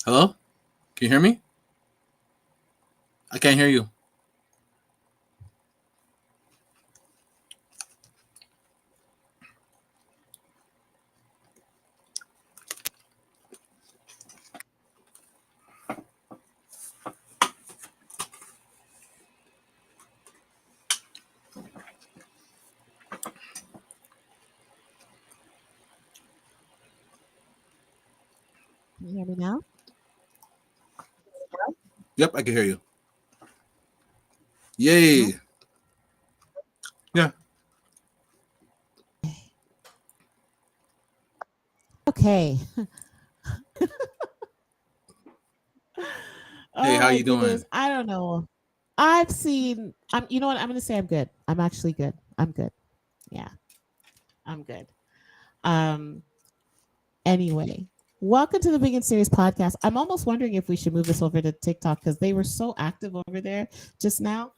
Hello? Can you hear me? I can't hear you. Can you hear me now? Yep, I can hear you. Yay. No? Yeah. Okay. Hey, Oh how my you goodness. doing? I don't know. I've seen you know what? I'm gonna say I'm good. I'm actually good. I'm good. Yeah, I'm good. Um anyway. Welcome to the Big and Serious podcast. I'm almost wondering if we should move this over to TikTok because they were so active over there just now.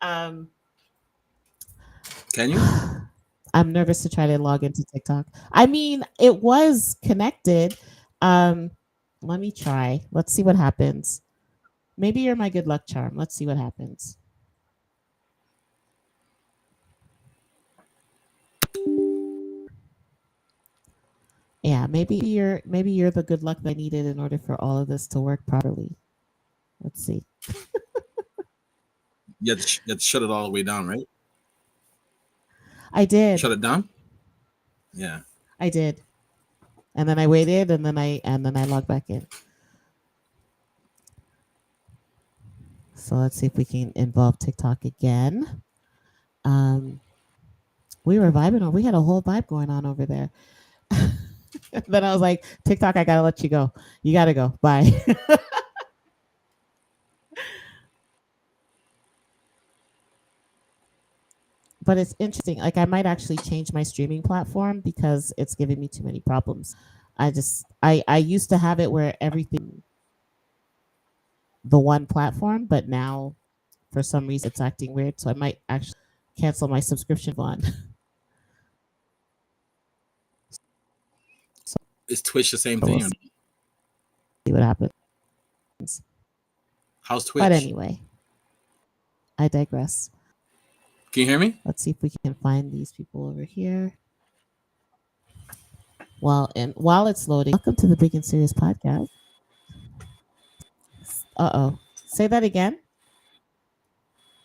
Um Can you? I'm nervous to try to log into TikTok. I mean, it was connected. Um let me try. Let's see what happens. Maybe you're my good luck charm. Let's see what happens. Yeah, maybe you're the good luck that I needed in order for all of this to work properly. Let's see. You had to shut it all the way down, right? I did. Shut it down? Yeah. I did. And then I waited and then I logged back in. So let's see if we can involve TikTok again. Um we were vibing on we had a whole vibe going on over there. Then I was like, TikTok, I gotta let you go. You gotta go. Bye. But it's interesting. Like I might actually change my streaming platform because it's giving me too many problems. I used to have it where everything the one platform, but now for some reason it's acting weird. So I might actually cancel my subscription one. So Is Twitch the same we'll thing? Or see what happens. how's But Twitch? anyway, I digress. Can you hear me? Let's see if we can find these people over here. While it's loading, welcome to the Big and Serious podcast. Uh-oh. Say that again.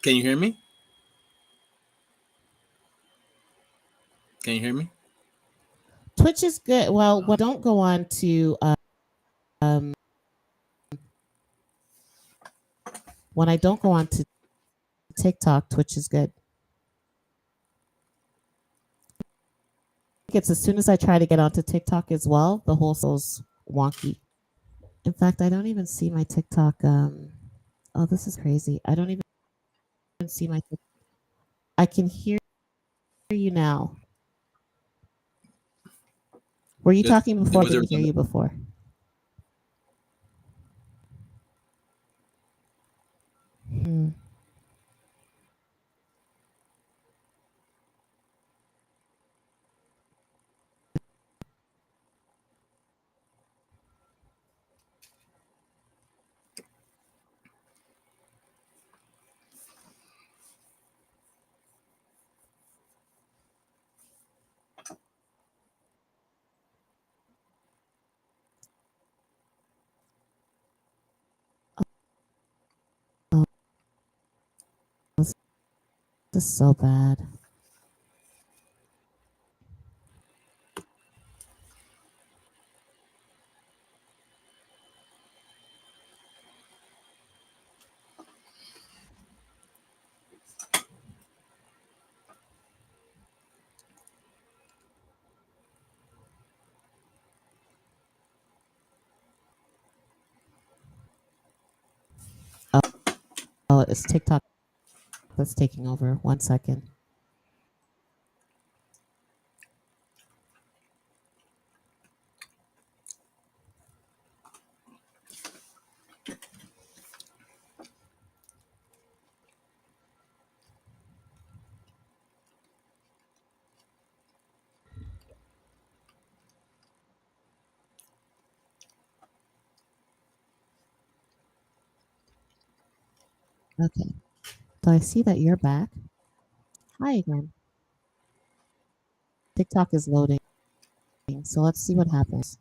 Can you hear me? Can you hear me? Twitch is good. Well, don't go on to um when I don't go on to TikTok, Twitch is good. It's as soon as I try to get onto TikTok as well, the whole soul's wonky. In fact, I don't even see my TikTok. Oh, this is crazy. I don't even see my. I can hear you now. Were you Is, talking before? I was there didn't hear you before. Hmm. Oh, this is so bad. Oh, oh, it's TikTok that's taking over. 1 second. Okay. So I see that you're back. Hi again. TikTok is loading. So let's see what happens.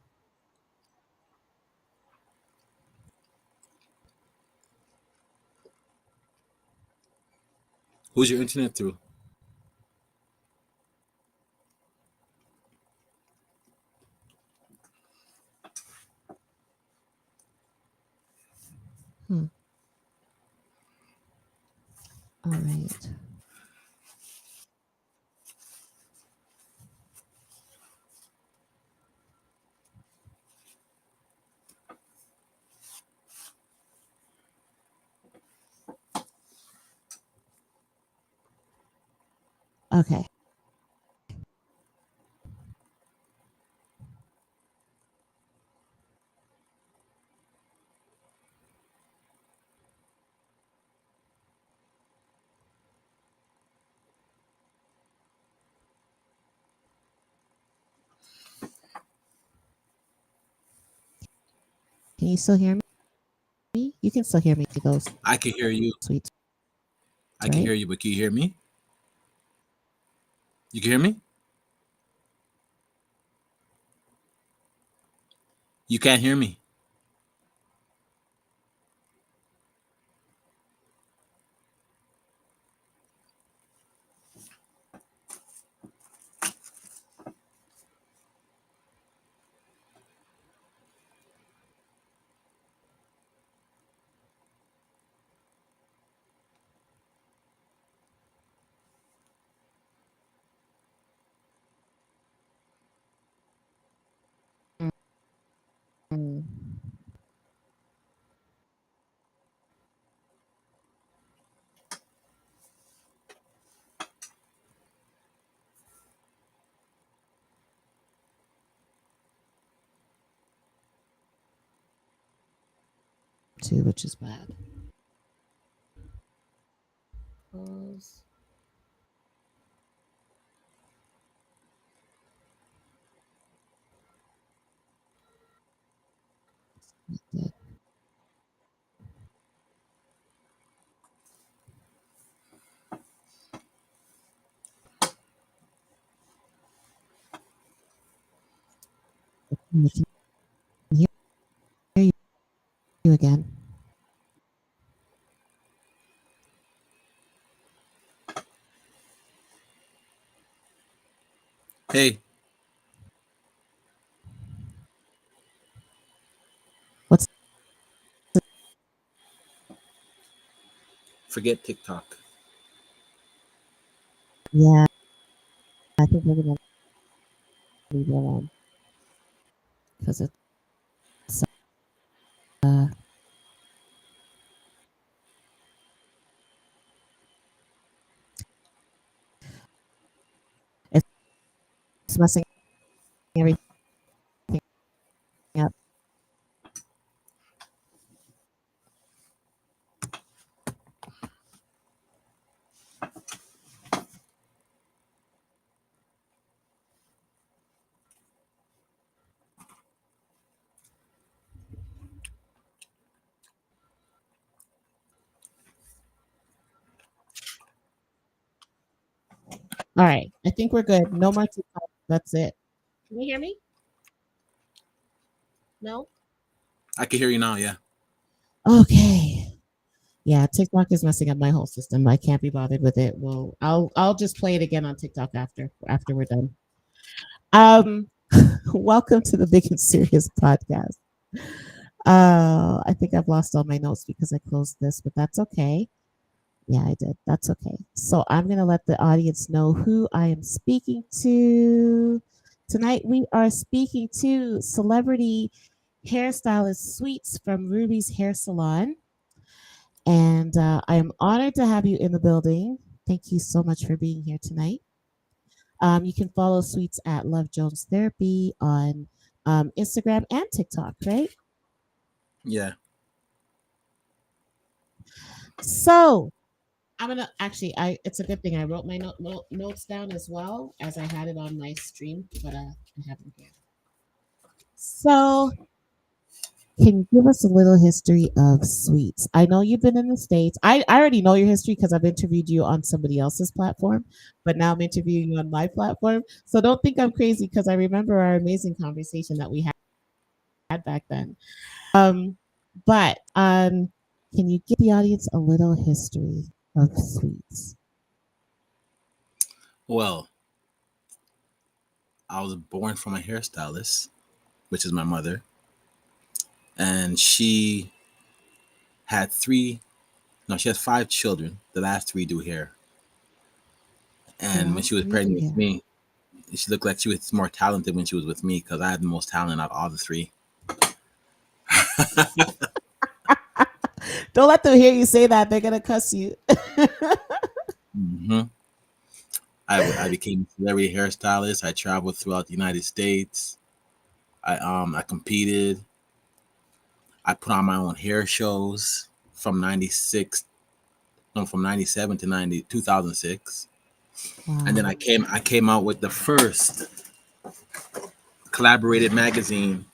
Who's your internet through? Hmm. All right. Okay. Can you still hear me? You can still hear me, those I can hear you. sweets, I can right? hear you, but can you hear me? You can hear me? You can't hear me. Mm. Too, which is bad. Close. Yeah. I can hear you again. Hey, What's forget TikTok. yeah? I think we're gonna leave it alone because uh, it's messing everything up. All right, I think we're good. No more TikTok. That's it. Can you hear me? No. I can hear you now. Yeah. Okay. Yeah, TikTok is messing up my whole system. I can't be bothered with it. Well, I'll just play it again on TikTok after we're done. Um, welcome to the Big and Serious podcast. I think I've lost all my notes because I closed this, but that's okay. Yeah, I did. That's okay. So I'm gonna let the audience know who I am speaking to. Tonight we are speaking to celebrity hairstylist Sweets from Ruby's Hair Salon. And I am honored to have you in the building. Thank you so much for being here tonight. You can follow Sweets at Love Jones Therapy on Instagram and TikTok, right? Yeah. So I'm gonna actually, I it's a good thing I wrote my notes down as well as I had it on my stream, but I have them here. So Can you give us a little history of sweets? I know you've been in the States. I already know your history because I've interviewed you on somebody else's platform, but now I'm interviewing you on my platform. So don't think I'm crazy because I remember our amazing conversation that we had back then. Um, but can you give the audience a little history of sweets? Well, I was born from a hairstylist, which is my mother, and she had three. No, she has five children. The last three do hair. The And when she last was three do pregnant with here. me, she looked like she was more talented when she was with me because I had the most talent out of all the three. Don't let them hear you say that. They're gonna cuss you. hmm I became a celebrity hairstylist. I traveled throughout the United States. I competed. I put on my own hair shows from 96, no, from 97 to 2006. And then Wow. I came out with the first collaborated magazine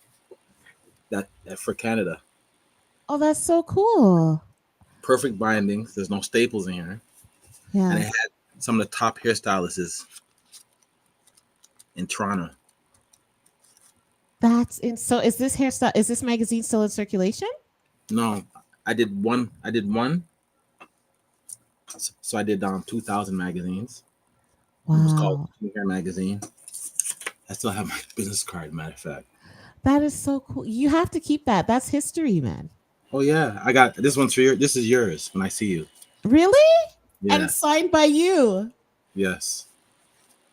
that for Canada. Oh, that's so cool. Perfect bindings. There's no staples in here, and it Yeah. had some of the top hairstylists in Toronto. That's in so is this magazine still in circulation? No, I did one. I did one. So I did 2,000 magazines. It was called Wow. Hair Magazine. I still have my business card. Matter of fact. That is so cool. You have to keep that. That's history, man. Oh yeah, I got this one's for you. This is yours when I see you. Really? And Yeah. signed by you. Yes.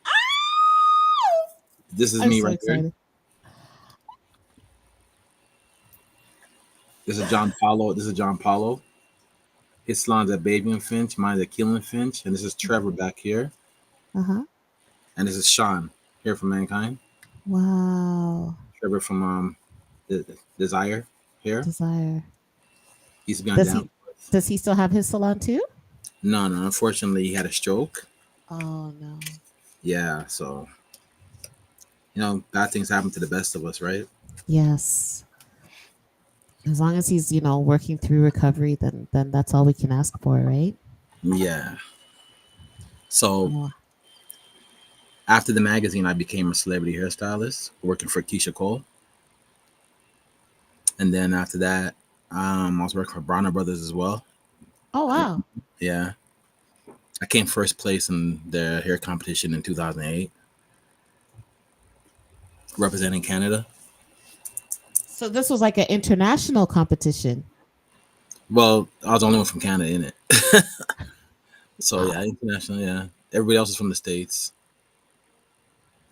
Ah! This is I'm me so right here. excited. This is John Paulo. This is John Paulo. His salon's at Baby and Finch. Mine's at Keelan Finch. And this is Trevor Okay. back here. Uh-huh. And this is Sean here from Mankind. Wow. Trevor from Desire here. Desire. He used to be on Does Down. he does he still have his salon too? No, no. Unfortunately, he had a stroke. Oh no. Yeah. So bad things happen to the best of us, right? Yes. As long as he's, working through recovery, then that's all we can ask for, right? Yeah. So Oh, after the magazine, I became a celebrity hairstylist working for Keisha Cole. And then after that, I was working for Bronner Brothers as well. oh wow. Yeah. I came first place in the hair competition in 2008, representing Canada. So this was like an international competition. Well, I was the only one from Canada in it. So Wow. yeah, international. Yeah, everybody else was from the States,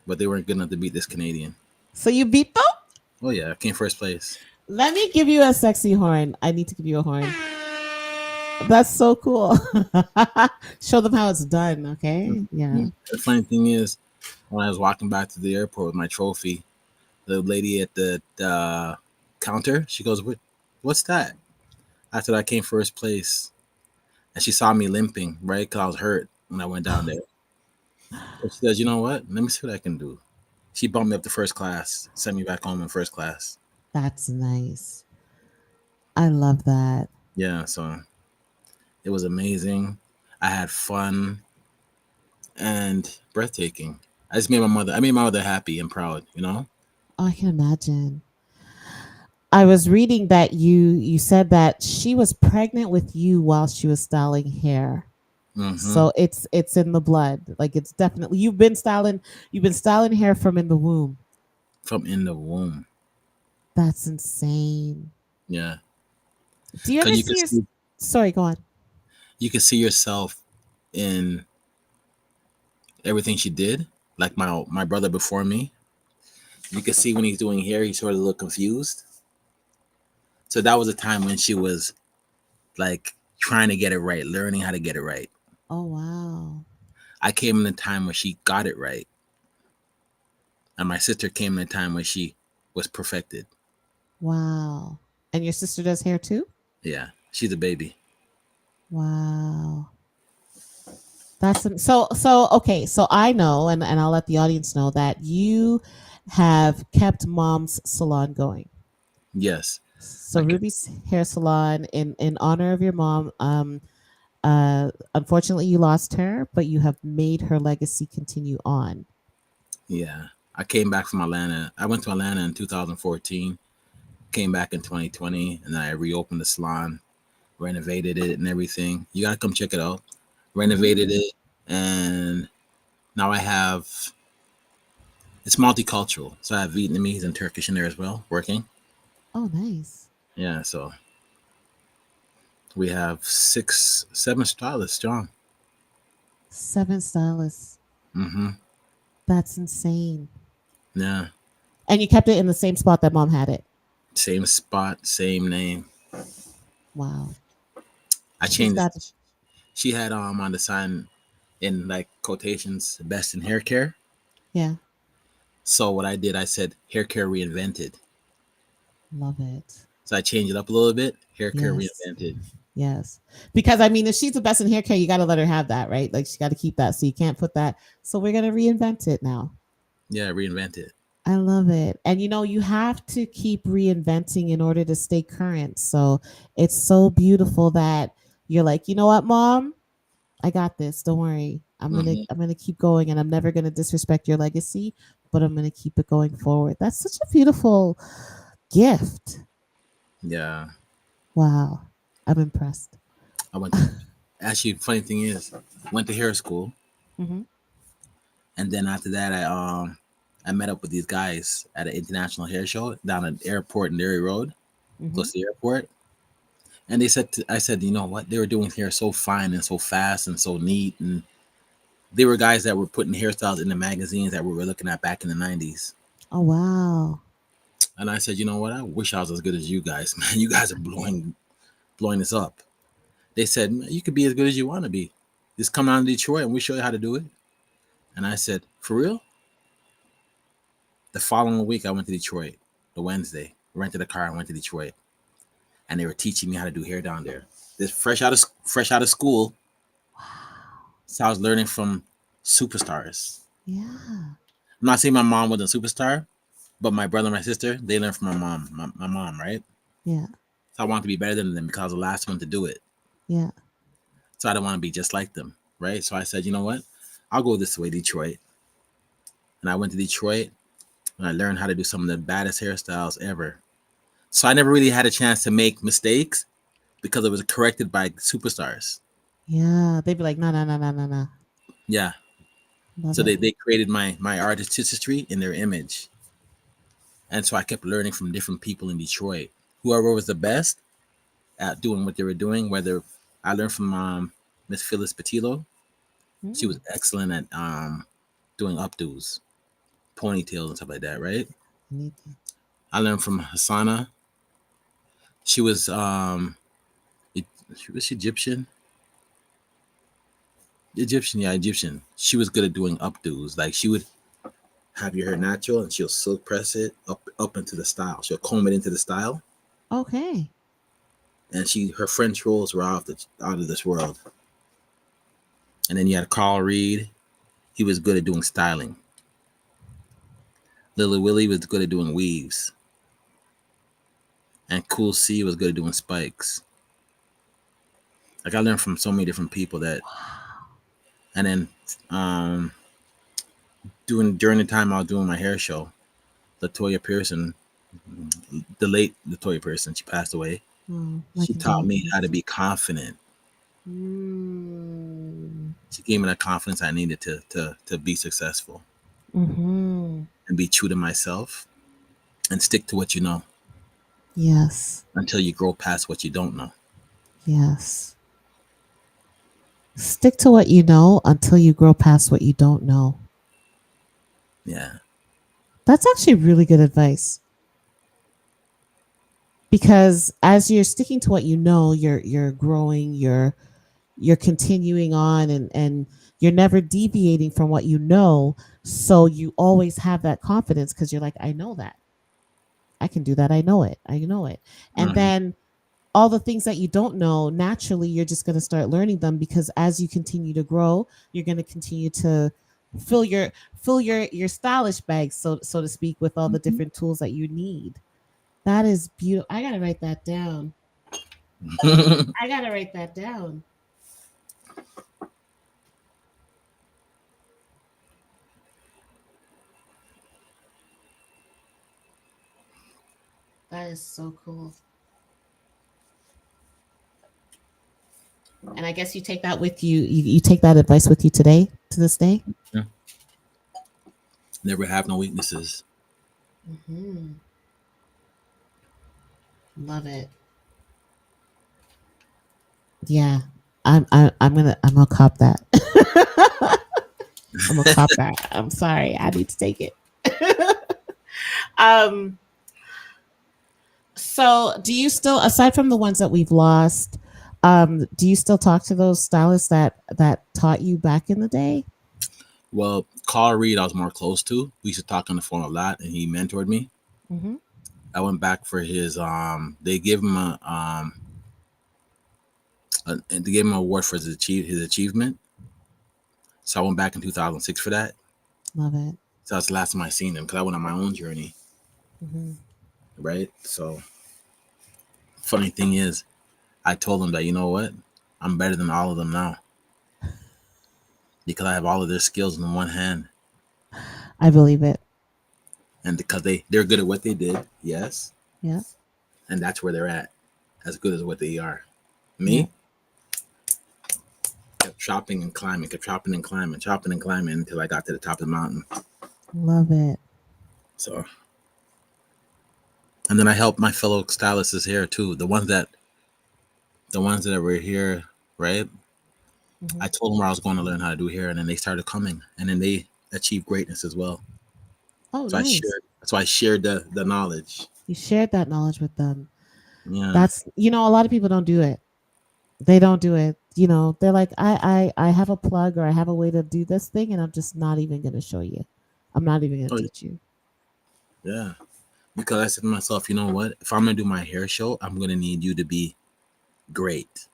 but they weren't good enough to beat this Canadian. So you beat them? Oh yeah, I came first place. Let me give you a sexy horn. I need to give you a horn. That's so cool. Show them how it's done, okay? Yeah. Mhm. The funny thing is, when I was walking back to the airport with my trophy, the lady at the counter, she goes, What's that?" I said I came first place, and she saw me limping, right? Because I was hurt when I went down there. So she says, "You know what? Let me see what I can do." She bumped me up to first class, sent me back home in first class. That's nice. I love that. Yeah, so it was amazing. I had fun and breathtaking. I made my mother happy and proud, you know? Oh, I can imagine. I was reading that you said that she was pregnant with you while she was styling hair. Mm-hmm. So it's in the blood. Like it's definitely you've been styling hair from in the womb. From in the womb. That's insane. Yeah. Do you Cause ever see your sorry, go on. you can see yourself in everything she did. Like my brother before me. You can see when he's doing hair, he sort of look confused. So that was a time when she was like trying to get it right, learning how to get it right. Oh wow. I came in a time where she got it right. And my sister came in a time where she was perfected. Wow. And your sister does hair too? Yeah. She's a baby. Wow. So okay, so I know and I'll let the audience know that you have kept mom's salon going. Yes. So I kept, Ruby's Hair Salon, in honor of your mom. Unfortunately, you lost her, but you have made her legacy continue on. yeah. I came back from Atlanta. I went to Atlanta in 2014. Came back in 2020, and then I reopened the salon, renovated it, and everything. You gotta come check it out. Hmm. Renovated it, and now I have. It's multicultural, so I have Vietnamese and Turkish in there as well, working. Oh, nice. Yeah, so we have 7 stylists strong. 7 stylists. Mm-hmm. That's insane. Yeah, And you kept it in the same spot that mom had it. same spot, same name. Wow. I She's changed got, it. She had on the sign in like quotations, best in hair care. yeah, So what I did, I said hair care reinvented. love it. So I changed it up a little bit. Hair care Yes. reinvented. Yes. Because I mean, if she's the best in hair care, you got to let her have that, right? Like she got to keep that. So you can't put that. So we're going to reinvent it now. Yeah, reinvented. I love it. And you have to keep reinventing in order to stay current. So it's so beautiful that you're like, you know what, mom? I got this. Don't worry. Mm-hmm. I'm gonna keep going and I'm never gonna disrespect your legacy, but I'm gonna keep it going forward. That's such a beautiful gift. Yeah, Wow. I'm impressed. I went. Actually, funny thing is, went to hair school, Mm-hmm. and then after that, I met up with these guys at an international hair show down at the airport in Derry Road, Mm-hmm. close to the airport. And I said, you know what? They were doing hair so fine and so fast and so neat, and they were guys that were putting hairstyles in the magazines that we were looking at back in the '90s. Oh wow. And I said, you know what? I wish I was as good as you guys, man. You guys are blowing this up. They said, "Man, you could be as good as you want to be. Just come down to Detroit and we show you how to do it." And I said, for real? The following week, I went to Detroit. The Wednesday, rented a car and went to Detroit, and they were teaching me how to do hair down there. This fresh out of school, Wow. so I was learning from superstars. Yeah. I'm not saying my mom was a superstar, but my brother and my sister, they learned from my mom, right? Yeah. So I wanted to be better than them because I was the last one to do it. Yeah. So I don't want to be just like them, right? So I said, you know what? I'll go this way, Detroit. And I went to Detroit and I learned how to do some of the baddest hairstyles ever. So I never really had a chance to make mistakes because it was corrected by superstars. Yeah. They'd be like, no, no, no, no, no, no. Yeah. Love So it. they created my artistry in their image. And so I kept learning from different people in Detroit. Whoever was the best at doing what they were doing, whether I learned from Miss Phyllis Patillo. She was Mm. excellent at doing updos, ponytails and stuff like that, right? Anything. I learned from Hassana. She was she was Egyptian. Egyptian, yeah, Egyptian. She was good at doing updos. Like she would have your hair natural and she'll silk press it up into the style. She'll comb it into the style. Okay. And her French rolls were out of this world. And then you had Carl Reed. He was good at doing styling. Lily Willie was good at doing weaves. And Cool C was good at doing spikes. Like I learned from so many different people that Wow. and then um doing during the time I was doing my hair show, Latoya Pearson, the late Latoya Pearson, she passed away. Oh, my She taught me how to condolences. be confident. Mm. She gave me the confidence I needed to be successful Mm-hmm. and be true to myself and stick to what you know Yes. until you grow past what you don't know. Yes. Stick to what you know until you grow past what you don't know. Yeah. That's actually really good advice because as you're sticking to what you know, you're growing, you're continuing on and you're never deviating from what you know, so you always have that confidence because you're like, I know that. I can do that. I know it. I know it. And Hmm. then all the things that you don't know, naturally you're just going to start learning them because as you continue to grow, you're going to continue to fill your stylish bag, so to speak, with all the different tools that you need. That is beautiful. I gotta write that down. I gotta write that down. That is so cool. And I guess you take that with you. You take that advice with you today, to this day. Yeah. Never have no weaknesses. Hmm. Love it. Yeah, I'm gonna cop that. I'm gonna cop that. I'm sorry, I need to take it. um. So, do you still, aside from the ones that we've lost, do you still talk to those stylists that taught you back in the day? Well, Carl Reed, I was more close to. We used to talk on the phone a lot, and he mentored me. Mm-hmm. I went back for his. They gave him and they gave him an award for his achievement. So I went back in 2006 for that. Love it. So that's the last time I seen him because I went on my own journey, Mm-hmm. right? So funny thing is, I told him that you know what, I'm better than all of them now because I have all of their skills in one hand, I believe it. and because they're good at what they did, yes, Yeah. and that's where they're at, as good as what they are. Yeah. Me kept chopping and climbing, kept chopping and climbing, chopping and climbing until I got to the top of the mountain. Love it. So, and then I helped my fellow stylists here too, the ones that were here, right? Mm-hmm. I told them where I was going to learn how to do hair, and then they started coming, and then they achieved greatness as well. Oh, So I nice. shared. So I shared the knowledge. You shared that knowledge with them. Yeah. That's, a lot of people don't do it. They don't do it. They're like, I have a plug, or I have a way to do this thing, and I'm just not even gonna show you. I'm not even gonna Oh teach you. yeah. Because I said to myself, you know what? If I'm gonna do my hair show, I'm gonna need you to be great.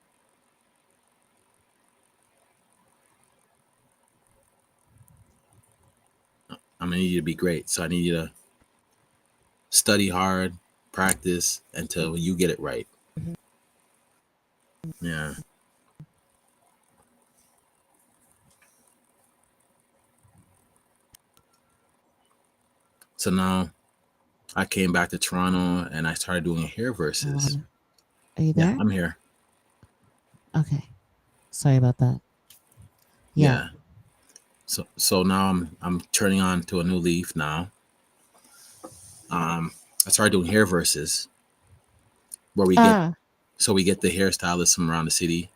I'm gonna need you to be great. So I need you to study hard, practice until you get it right. Mhm. Yeah. So now I came back to Toronto and I started doing hair I love verses. it. Are you Yeah, there? I'm here. Okay. Sorry about that. Yeah. Yeah. So now I'm turning on to a new leaf now. Um, I started doing hair verses where Ah. we get the hairstylists from around the city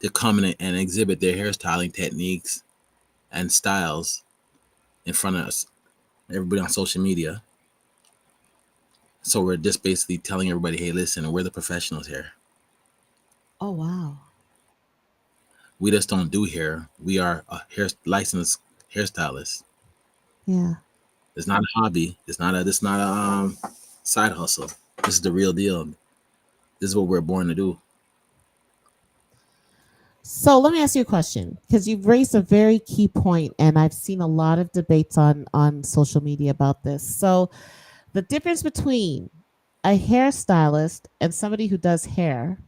to come in and exhibit their hairstyling techniques and styles in front of us, everybody on social media. So we're just basically telling everybody, hey, listen, we're the professionals here. Oh wow. We just don't do hair. We are a hair licensed hairstylist. Yeah. It's not a hobby. It's not a side hustle. This is the real deal. This is what we're born to do. So let me ask you a question, because you've raised a very key point, and I've seen a lot of debates on social media about this. So the difference between a hairstylist and somebody who does hair.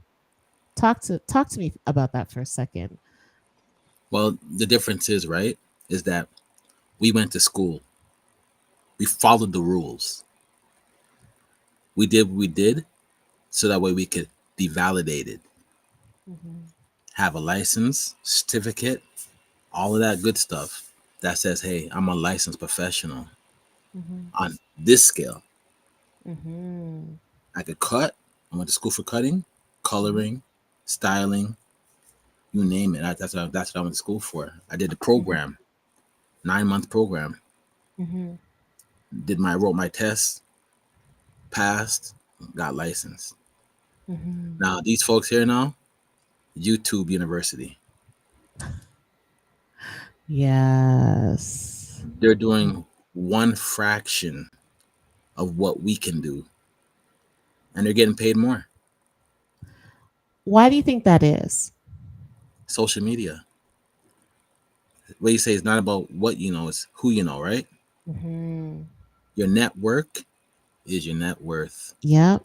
Talk to me about that for a second. Well, the difference is, right, is that we went to school. We followed the rules. We did what we did so that way we could be validated, Mm-hmm. have a license, certificate, all of that good stuff that says, hey, I'm a licensed professional Mm-hmm. on this scale. Mm-hmm. I could cut. I went to school for cutting, Mm-hmm. coloring, styling, you name it. That's what I went to school for. I did the Mm-hmm. program, 9 month program. Mm-hmm. Wrote my test, passed, got licensed. Mm-hmm. Now these folks here now, YouTube University, Yes. they're doing one fraction of what we can do, and they're getting paid more. Why do you think that is? Social media. What you say is not about what you know, it's who you know, right? Mm-hmm. Your network is your net worth. Yep.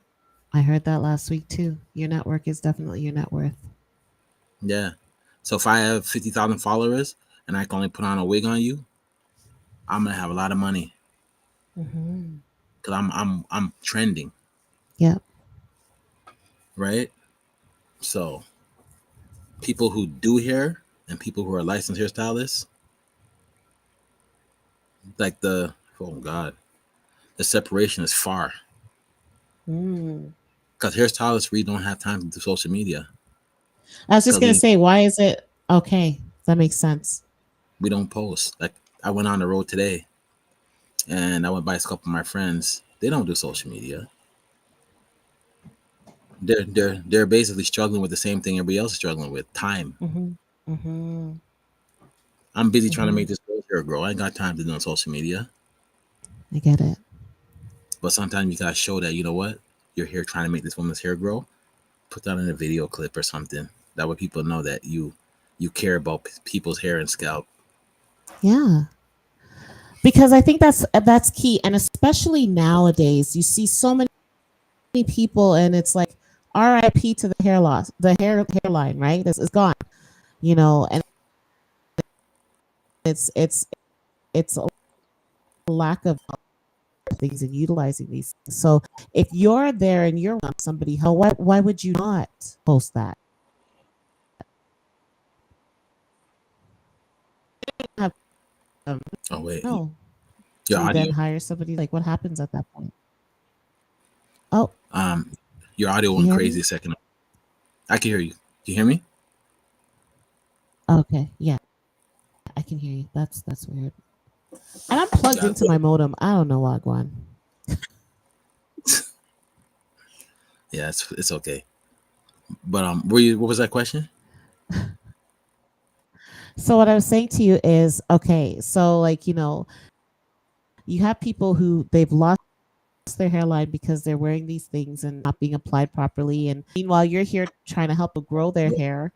I heard that last week too. Your network is definitely your net worth. Yeah. So if I have 50,000 followers and I can only put on a wig on you, I'm gonna have a lot of money Mm-hmm. because I'm trending, Yep. right? So people who do hair and people who are licensed hairstylists, like oh god, the separation is far Mm. because hairstylists really don't have time to do social media I was just because gonna say, why is it okay? That makes sense. we don't post. Like I went on the road today and I went by a couple of my friends. They don't do social media. They're basically struggling with the same thing everybody else is struggling with, time. Mm-hmm. Mm-hmm. I'm busy trying to Mm-hmm. make this hair grow. I ain't got time to do on social media. I get it. But sometimes you gotta show that, you know what, you're here trying to make this woman's hair grow. Put that in a video clip or something. That way people know that you care about people's hair and scalp. Yeah. Because I think that's key. And especially nowadays, you see so many people and it's like RIP to the hair loss, the hairline, right? This is gone, and it's a lack of things and utilizing these things. So if you're there and you're around somebody, why would you not post that? Have Oh wait, no your to then audio, hire somebody. Like what happens at that point? Oh, um, your audio you went hear crazy me? a second. I can hear you. Can you hear me? Okay, yeah, I can hear you. That's weird. And I'm plugged Yeah, into my modem. I don't know what going. yeah, it's okay. But were you? What was that question? So what I was saying to you is, okay, so like, you have people who they've lost their hairline because they're wearing these things and not being applied properly. And meanwhile, you're here trying to help them grow their hair.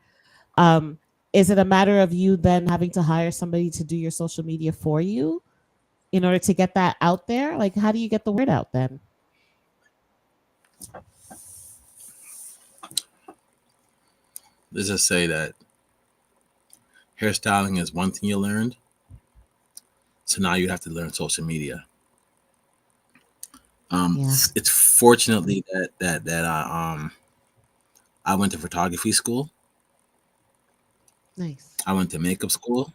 Um, is it a matter of you then having to hire somebody to do your social media for you in order to get that out there? Like, how do you get the word out then? Let's just say that hairstyling is one thing you learned. So now you have to learn social media. Yeah, It's fortunately that I went to photography school. nice. I went to makeup school.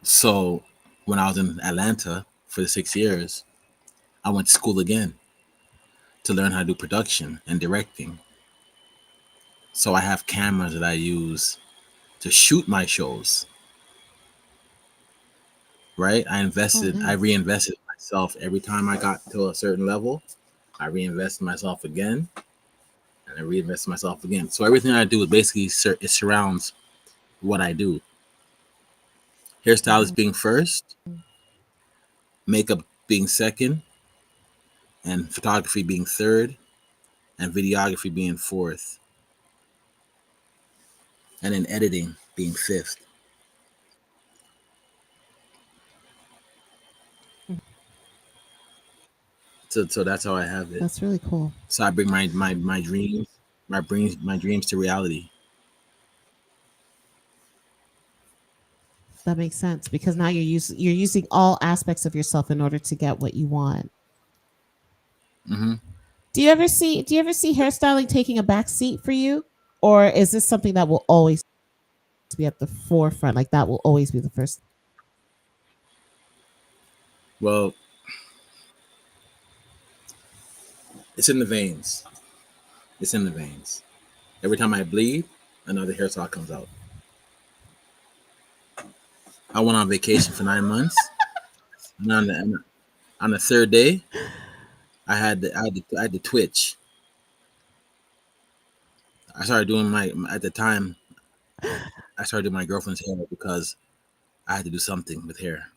So when I was in Atlanta for the 6 years, I went to school again to learn how to do production and directing. So I have cameras that I use to shoot my shows. Right? Oh, I nice. reinvested myself every time I got to a certain level. I reinvested myself again, and I reinvested myself again. So everything I do is basically it surrounds what I do. Mm-hmm. Hairstylist being first, makeup being second, and photography being third, and videography being fourth, and then editing being fifth. So that's how I have it. That's really cool. So I bring my dreams, my dreams to reality. That makes sense because now you're using all aspects of yourself in order to get what you want. Hmm. Do you ever see hairstyling taking a back seat for you? Or is this something that will always be at the forefront? Like that will always be the first. Well, it's in the veins. It's in the veins. Every time I bleed, another hairstyle comes out. I went on vacation for 9 months, and on the third day, I had the twitch. I started doing my at the time. I started doing my girlfriend's hair because I had to do something with hair.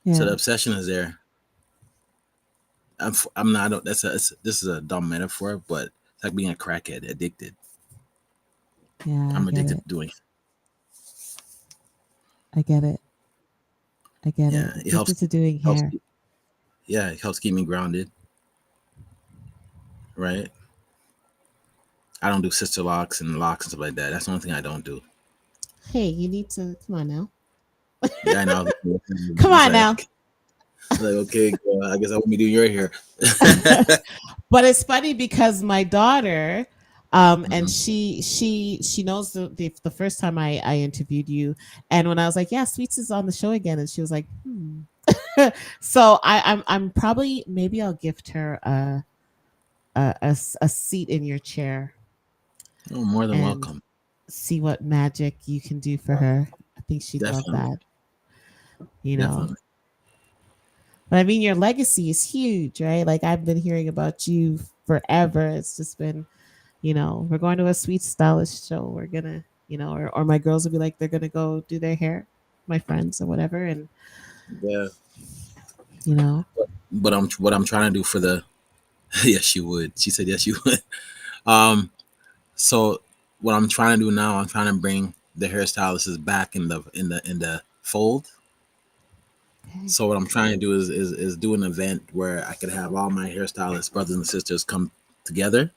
So the Yeah. obsession is there. I'm not. I don't, that's a. This is a dumb metaphor, but it's like being a crackhead, addicted. Yeah, I I'm get addicted it. to doing. I get it. I get Yeah, it. it helps. Addicted to doing Helps. hair. Yeah, it helps keep me grounded. Right. I don't do sister locks and locks and stuff like that. That's the only thing I don't do. Hey, you need to come on now. Yeah, I know. Come It's on like now. okay, okay, girl, I guess I want me to do your hair. But it's funny because my daughter, and Mhm. she knows the first time I interviewed you, and when I was like, yeah, Sweets is on the show again, and she was like, hmm. So I'm probably, maybe I'll gift her a seat in your chair Oh, more than and welcome. see what magic you can do for her. I think she'd love Definitely, that, you know. definitely. But I mean, your legacy is huge, right? Like I've been hearing about you forever. It's just been, we're going to a sweet stylist show. We're gonna, or my girls will be like, they're gonna go do their hair, my friends or whatever, and Yeah, you know, but what I'm trying to do for the yes, she would. She said yes, you would. Um, so what I'm trying to do now, I'm trying to bring the hairstylists back in the fold. okay. So what I'm trying to do is do an event where I could have all my hairstylist brothers and sisters come together,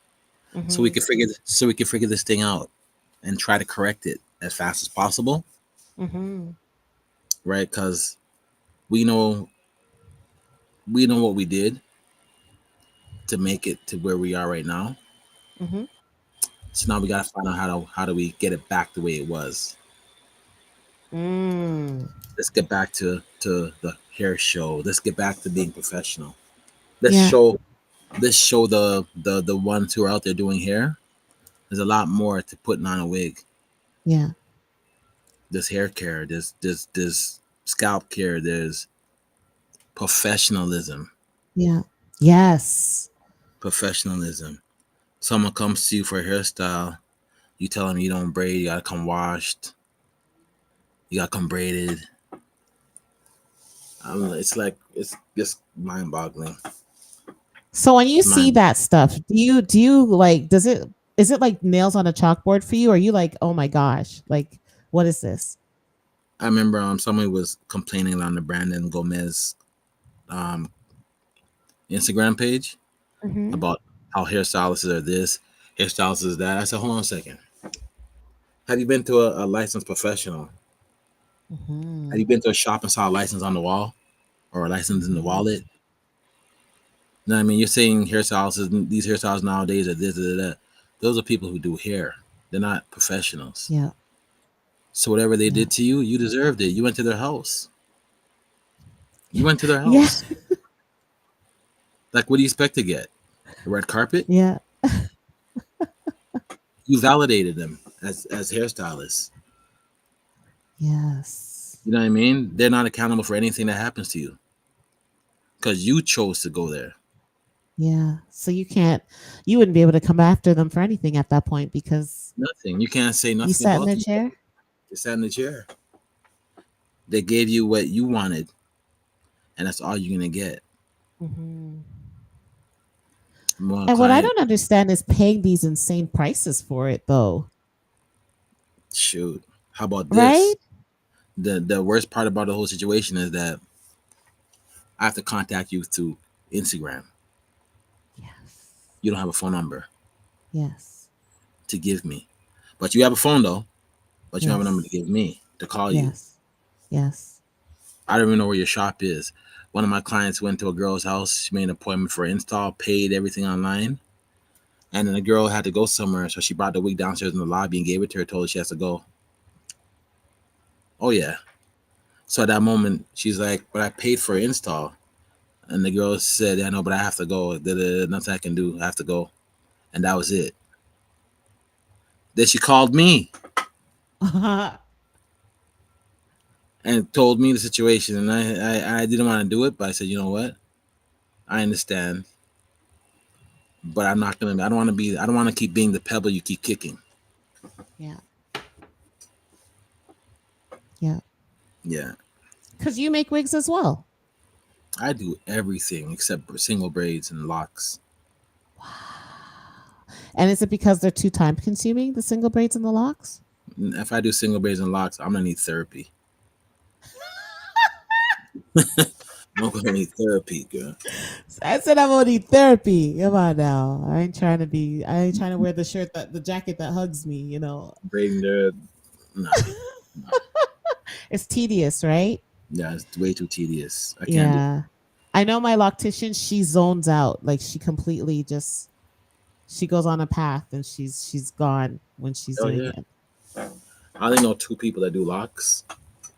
Mm-hmm. so we can figure this thing out and try to correct it as fast as possible, Mm-hmm. right? Because we know we know what we did to make it to where we are right now. Mm-hmm. So now we got to find out how do we get it back the way it was. Mm. Let's get back to the hair show. Let's get back to being professional. Let's Yeah. show let's show the ones who are out there doing hair. There's a lot more to putting on a wig. Yeah. There's hair care. There's scalp care. There's professionalism. Yeah. Yes. Professionalism. Someone comes to you for a hairstyle. You tell them you don't braid. You gotta come washed. You gotta come braided. It's like it's just mind boggling. So when you It's see mind. that stuff, do you like, does it, is it like nails on a chalkboard for you? Or are you like, oh my gosh, like what is this? I remember somebody was complaining on the Brandon Gomez um, Instagram page Mm-hmm. about how hairstylists are this, hairstylists is that. I said, hold on a second. Have you been to a licensed professional? Have Mm-hmm. you been to a shop and saw a license on the wall or a license in the Mm-hmm. wallet? You know what I mean? You're saying hairstylists, these hairstylists nowadays are this, that. Those are people who do hair. They're not professionals. Yeah. So whatever they Yeah. did to you, you deserved it. You went to their house. You went to their Yeah. house. Like, what do you expect to get? A red carpet? Yeah. You validated them as hairstylists. Yes. You know what I mean? They're not accountable for anything that happens to you because you chose to go there. Yeah. So you wouldn't be able to come after them for anything at that point because Nothing. You can't say you nothing sat in about their them. chair. They sat in the chair. They gave you what you wanted, and that's all you're gonna get. Hmm. One And what I client, don't understand is paying these insane prices for it, though. shoot. How about Right? this? The worst part about the whole situation is that I have to contact you through Instagram. Yes. You don't have a phone number Yes. to give me, but you have a phone though. But you have a number to Yes. give me to call you. Yes. Yes. I don't even know where your shop is. One of my clients went to a girl's house. She made an appointment for install, paid everything online, and then the girl had to go somewhere, so she brought the wig downstairs in the lobby and gave it to her. Told her she has to go. Oh yeah. So at that moment, she's like, "But I paid for install," and the girl said, "I know, but I have to go. Nothing I can do. I have to go," and that was it. Then she called me and told me the situation, and I didn't want to do it, but I said, you know what? I understand, but I'm not gonna. I don't want to be. I don't want to keep being the pebble you keep kicking. Yeah. Yeah. Yeah, Because you make wigs as well. I do everything except single braids and locks. Wow. And is it because they're too time consuming, the single braids and the locks? If I do single braids and locks, I'm gonna need therapy. I'm gonna need therapy, girl. I said I'm gonna need therapy. Come on now. I ain't trying to wear the shirt the jacket that hugs me, you know. Braiding there, nah, nah. It's tedious, right? Yeah, it's way too tedious. I can't do it. Yeah. I know my loctician, she zones out. Like she completely just she goes on a path and she's gone when she's Oh doing yeah. it. I only know two people that do locks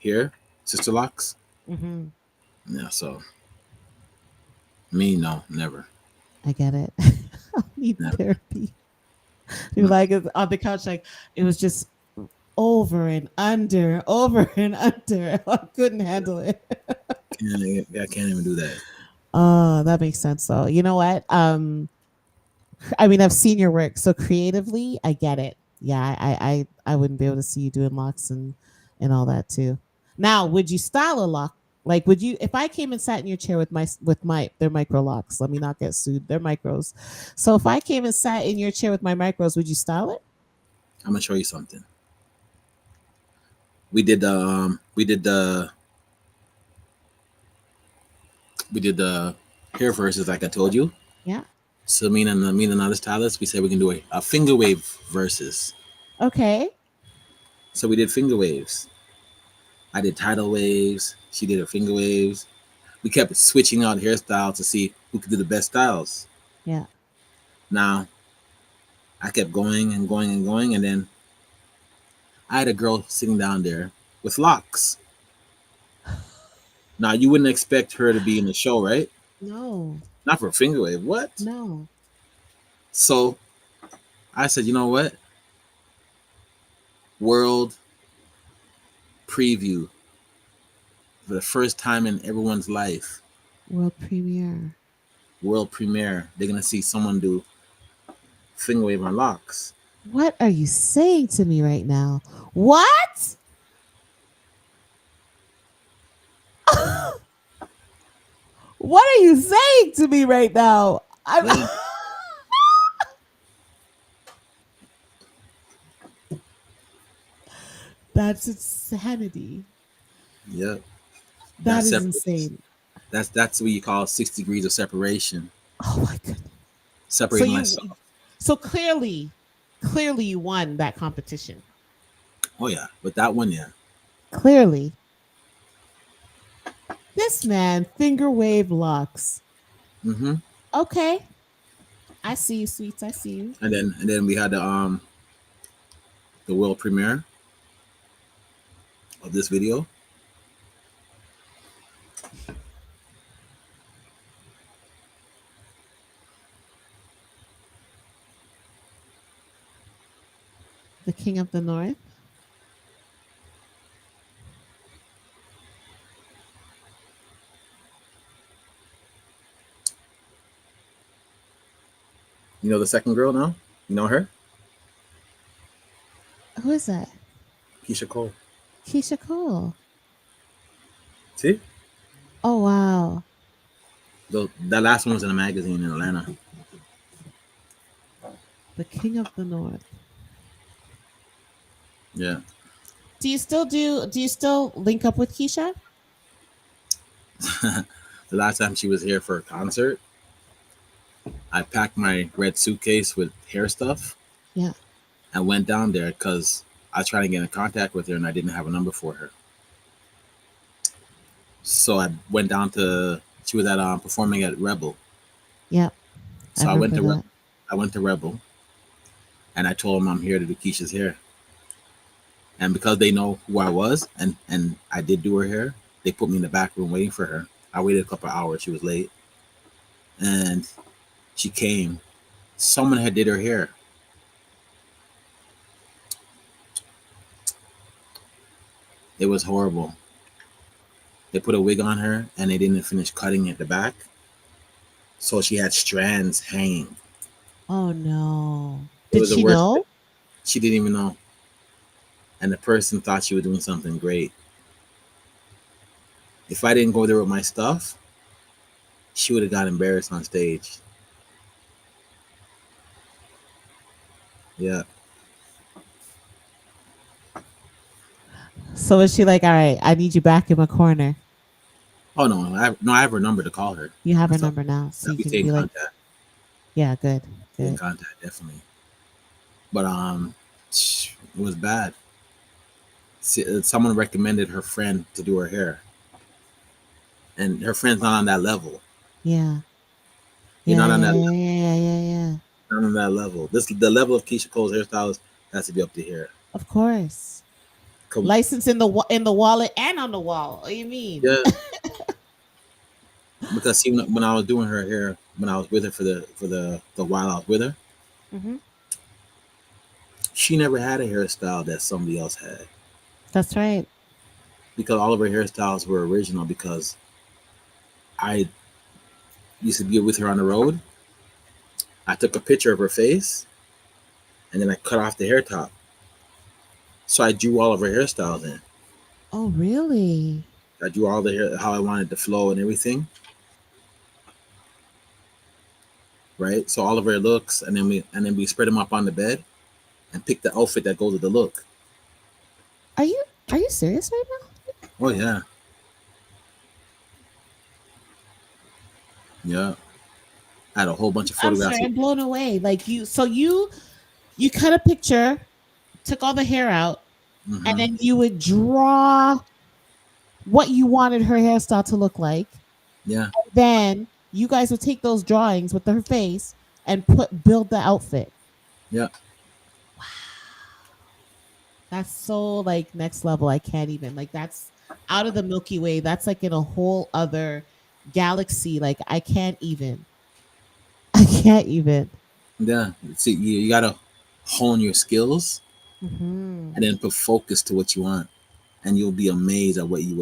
here, sister locks. Hmm. Yeah, so me, no, never, I get it. I need never. therapy. You're No, like on the couch, like it was just over and under, over and under. I couldn't handle it. I can't even do that. Oh, that makes sense though. You know what? I mean, I've seen your work, so creatively, I get it. Yeah, I wouldn't be able to see you doing locks and all that too. Now, would you style a lock? Like, would you if I came and sat in your chair with my they're micro locks? Let me not get sued. They're micros. So if I came and sat in your chair with my micros, would you style it? I'm gonna show you something. We did the hair verses like I told you. Yeah. So me and another stylist, we said we can do a finger wave versus. Okay. So we did finger waves. I did tidal waves. She did her finger waves. We kept switching out hairstyles to see who could do the best styles. Yeah. Now I kept going and going and going, and then I had a girl sitting down there with locks. Now you wouldn't expect her to be in the show, right? No. Not for a finger wave. What? No. So I said, you know what? World preview for the first time in everyone's life. World premiere. World premiere. They're gonna see someone do finger wave on locks. What are you saying to me right now? What? What are you saying to me right now? I'm Yeah, That's insanity. yeah. That That is separates. insane. That's what you call 6 degrees of separation. Oh my goodness. So Separating you myself. so clearly you won that competition. Oh yeah, with that one, yeah. Clearly. This man finger wave locks. hmm Okay. I see you, sweets. I see you. And then we had the world premiere of this video. The king of the north. You know the second girl now. You know her, Who is that? Keisha Cole. Keisha Cole. See, Oh wow. that last one was in a magazine in Atlanta. The king of the north. Yeah. Do you still link up with Keisha? The last time she was here for a concert, I packed my red suitcase with hair stuff Yeah. and went down there because I was trying to get in contact with her and I didn't have a number for her. So I went down to. She was at performing at Rebel. Yeah. I So remember that. I went to Rebel and I told them I'm here to do Keisha's hair. And because they know who I was and I did do her hair, they put me in the back room waiting for her. I waited a couple of hours. She was late, and she came. Someone had did her hair. It was horrible. They put a wig on her and they didn't finish cutting at the back, so she had strands hanging. Oh no. It Did was the she worst. know? She didn't even know, and the person thought she was doing something great. If I didn't go there with my stuff, she would have got embarrassed on stage. Yeah. So is she like, all right, I need you back in my corner? Oh no, I have her number to call her. You have her So number now, so yeah, you we can stay in be like, contact. yeah, good, Stay in good. contact definitely. But it was bad. Someone recommended her friend to do her hair, and her friend's not on that level. Yeah, You're yeah, not on yeah, that yeah, yeah, yeah, yeah. not on that level. This the level of Keisha Cole's hairstylist has to be up to here. Of course. Come, License in the in the wallet and on the wall. What do you mean? yeah, because see, when I was doing her hair, when I was with her for the while I was with her, Hmm. she never had a hairstyle that somebody else had That's right. because all of her hairstyles were original. Because I used to be with her on the road. I took a picture of her face and then I cut off the hair top. So I drew all of her hairstyles in. Oh, really? I drew all the hair how I wanted to flow and everything, right? So all of her looks, and then we spread them up on the bed and pick the outfit that goes with the look. Are you are you serious right now? Oh yeah, yeah. I had a whole bunch of I'm sorry, photographs. I'm blown away. Like you, so you cut a picture, took all the hair out, and Mm-hmm. then you would draw what you wanted her hairstyle to look like. Yeah, Then you guys would take those drawings with her face and build the outfit. yeah, That's so like next level. I can't even like that's out of the Milky Way. That's like in a whole other galaxy. Like I can't even. I can't even. yeah. See, you gotta hone your skills Hmm. and then put focus to what you want, and you'll be amazed at what you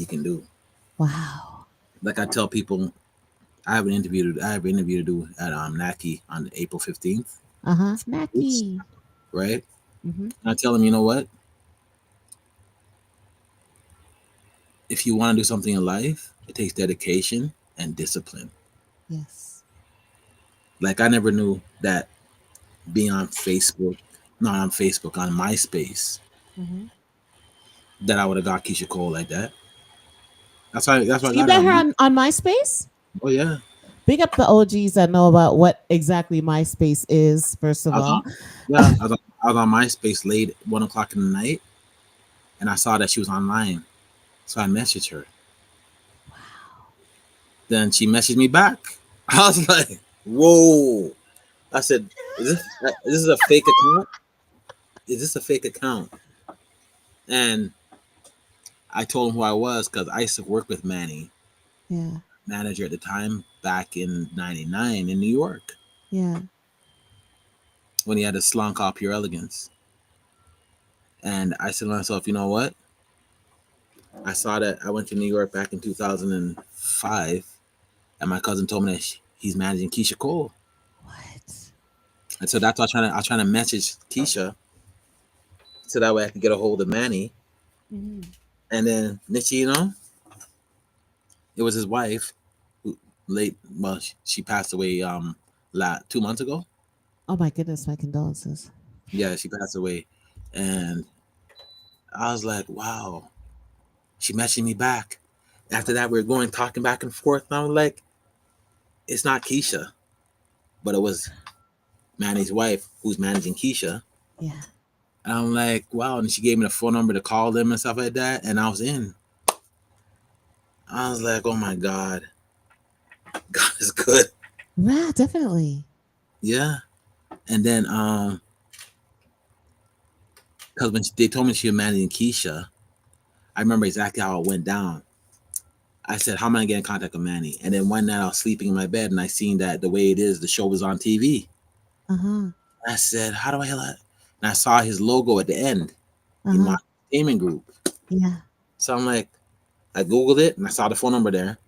can do. Wow. Like I tell people, I have an interview to do at Naki on April 15th, Uh huh. Snacky. right? Hmm. And I tell them, you know what? If you want to do something in life, it takes dedication and discipline. Yes. Like I never knew that being on Facebook, not on Facebook, on MySpace, Hmm. that I would have got Keisha Cole like that. That's why I So you got her met on her my. on MySpace? Oh yeah, Big up the OGs that know about what exactly MySpace is, first I of was on. all. Yeah, I was on MySpace late 1 o'clock in the night, and I saw that she was online, so I messaged her. Wow. Then she messaged me back. I was like, "Whoa!" I said, "Is this a fake account? Is this a fake account?" And I told him who I was because I used to work with Manny, Yeah. manager at the time, back in '99 in New York Yeah. when he had a salon called Pure Elegance. And I said to myself, you know what? I saw that I went to New York back in 2005, and my cousin told me that he's managing Keisha Cole. What? And so that's why I was trying to message Keisha so that way I could get a hold of Manny. Hmm. And then Nichi, it was his wife who late, well, she passed away 2 months ago. Oh my goodness, my condolences. Yeah, she passed away. And I was like, wow. She messaged me back. After that, we were going talking back and forth. And I was like, it's not Keisha, but it was Manny's wife who's managing Keisha. Yeah. And I'm like, wow. And she gave me the phone number to call them and stuff like that. And I was in. I was like, oh my God, God is good. Yeah, definitely. Yeah. And then, because when they told me she was managing Keisha, I remember exactly how it went down. I said, how am I gonna get in contact with Manny? And then one night I was sleeping in my bed and I seen that the way it is, the show was on TV. Uh-huh. I said, how do I hell it? And I saw his logo at the end in my Uh-huh. entertainment group. Yeah. So I'm like, I Googled it and I saw the phone number there.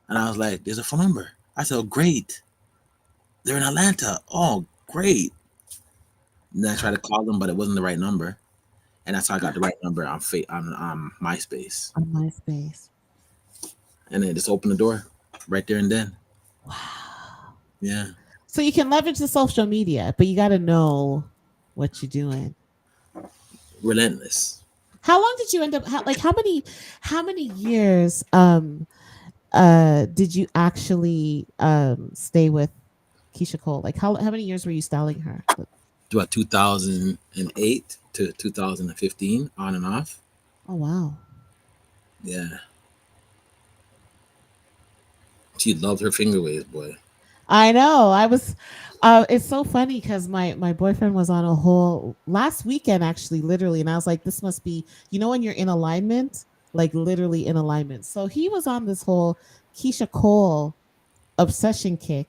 And I was like, there's a phone number. I said, oh, great. They're in Atlanta. Oh, great. And then I tried to call them, but it wasn't the right number. And that's how I got the right number on MySpace. On MySpace. And then just opened the door right there and then. Wow. Yeah. So you can leverage the social media, but you got to know what you're doing. Relentless. How long did you end up? Like how many years did you actually stay with Keisha Cole? Like how many years were you styling her? About 2008 to 2015, on and off. Oh wow. Yeah, she loved her finger waves, boy. I know. I was it's so funny cuz my boyfriend was on a whole last weekend actually literally and I was like this must be when you're in alignment, like literally in alignment. So he was on this whole Keisha Cole obsession kick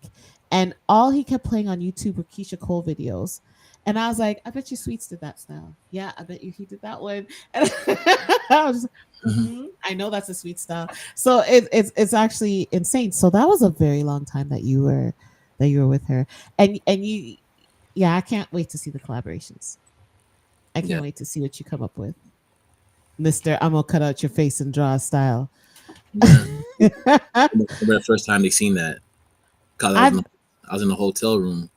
and all he kept playing on YouTube were Keisha Cole videos. And I was like, I bet you Sweets did that style. Yeah, I bet you he did that one. And I was Mhm. I know that's a sweet style. So it's actually insane. So that was a very long time that you were with her, and you, yeah. I can't wait to see the collaborations. I Yeah, can't wait to see what you come up with, Mister. I'm gonna cut out your face and draw a style. yeah. I remember the first time they seen that, cause I'm I was in the hotel room,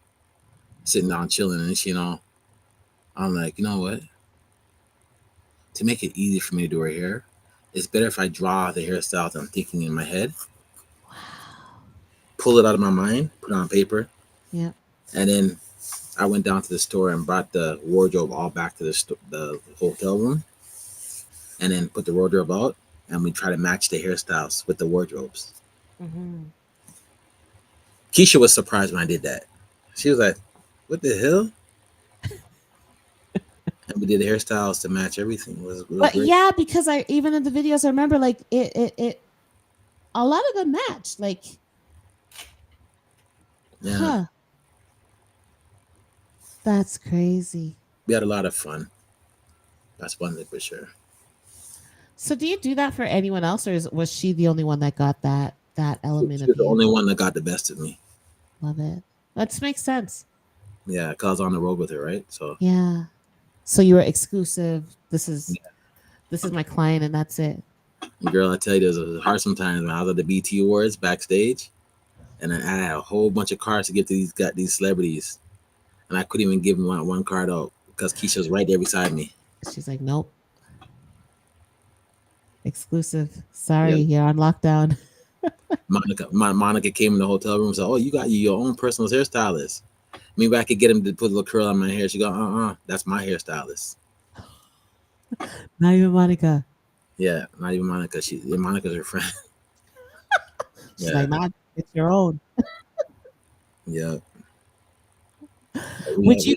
sitting down chilling, and I'm like, you know what? To make it easy for me to do her hair, it's better if I draw the hairstyles I'm thinking in my head, wow. pull it out of my mind, put it on paper, Yeah. and then I went down to the store and brought the wardrobe all back to the hotel room, and then put the wardrobe out, and we try to match the hairstyles with the wardrobes. Hmm. Keisha was surprised when I did that. She was like, "What the hell?" And we did the hairstyles to match everything. It was But great. yeah, because I even in the videos I remember like it a lot of them matched. Like, Yeah, huh, that's crazy. we had a lot of fun. That's one thing for sure. So do you do that for anyone else, or was she the only one that got that element She of was the you? only one that got the best of me. Love it. That makes sense. Yeah, cause I was on the road with her, right? So, Yeah. So you were exclusive. yeah. This is my client, and that's it. Girl, I tell you, it was hard sometimes when I was at the BT Awards backstage, and I had a whole bunch of cards to give to these celebrities, and I couldn't even give them one card out because Keisha was right there beside me. She's like, nope, exclusive. Yeah, Sorry, you're on lockdown. Monica came in the hotel room and said, "Oh, you got your own personal hairstylist. Maybe I could get him to put a little curl on my hair." She go, that's my hairstylist." Not even Monica. Yeah, not even Monica. Monica's her friend. She's Yeah, like, nah, it's your own. yeah, Would yeah. you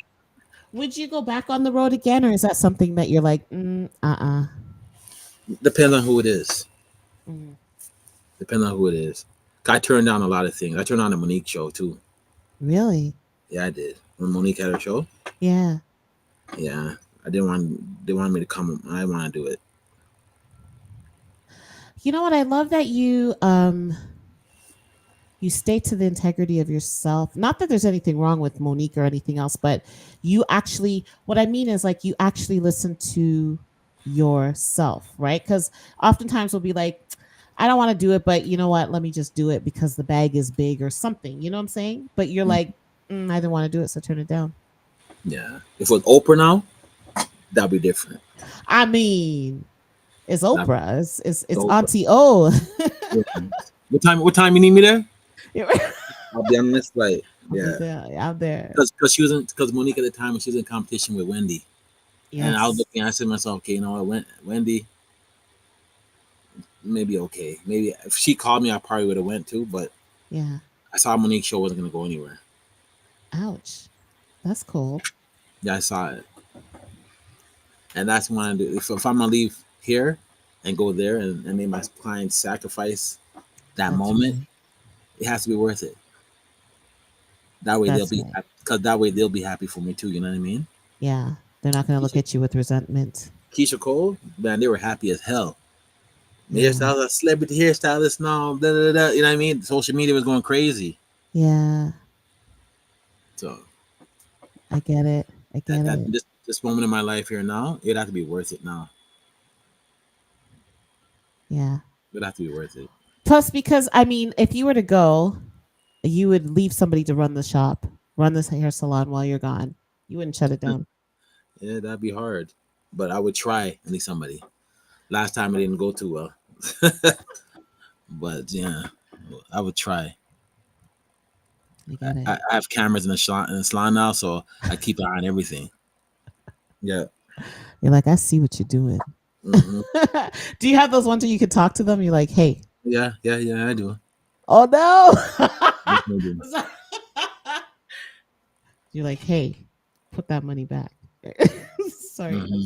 would you go back on the road again, or is that something that you're like, Depends on who it is. mm, Depends on who it is. I turned down a lot of things. I turned on the Monique show too. really? Yeah, I did. When Monique had her show, Yeah. yeah, I didn't want they wanted me to come. I didn't want to do it. You know what? I love that you stay to the integrity of yourself. Not that there's anything wrong with Monique or anything else, but you actually, what I mean is like you actually listen to yourself, right? Because oftentimes we'll be like, I don't want to do it, but you know what? Let me just do it because the bag is big or something. You know what I'm saying? But you're Mm, like, I didn't want to do it, so turn it down. yeah, if it was Oprah now, that'd be different. I mean, it's That'd be Oprah. It's Oprah. Auntie O. Yeah. What time you need me there? I'll I'll be on this flight. be Yeah, there. I'm there. because because Monique at the time she was in competition with Wendy, and I was Yes. looking. I said to myself, okay, you know what, Wendy, maybe okay, maybe if she called me, I probably would have went too. But Yeah. I saw Monique show wasn't gonna go anywhere. Ouch. That's cool. Yeah, I saw it, and that's when I do. If I'm gonna leave here and go there and make my clients sacrifice that That's moment, right. it has to be worth it. That way they'll That's be right. happy, because that way they'll be happy for me too. You know what I mean? Yeah. They're not going to look Keisha, at you with resentment. Keisha Cole, man, they were happy as hell. The Yeah. hairstylist, celebrity hairstylist, no, da, da, da, you know what I mean? Social media was going crazy. Yeah. So I get it. I get that it. this moment in my life here now, it'd have to be worth it now. Yeah. It'd have to be worth it. Plus, because I mean, if you were to go, you would leave somebody to run the shop, run this hair salon while you're gone. You wouldn't shut it down. Yeah, that'd be hard. but I would try at least somebody. Last time it didn't go too well, but yeah, I would try. I get I it. have cameras in the salon now, so I keep an eye on everything. Yeah. You're like, I see what you're doing. Hmm. Do you have those ones where you can talk to them? You're like, hey, Yeah, yeah, yeah. I do. oh Yes, no. I do. You're like, hey, put that money back. Sorry. Hmm.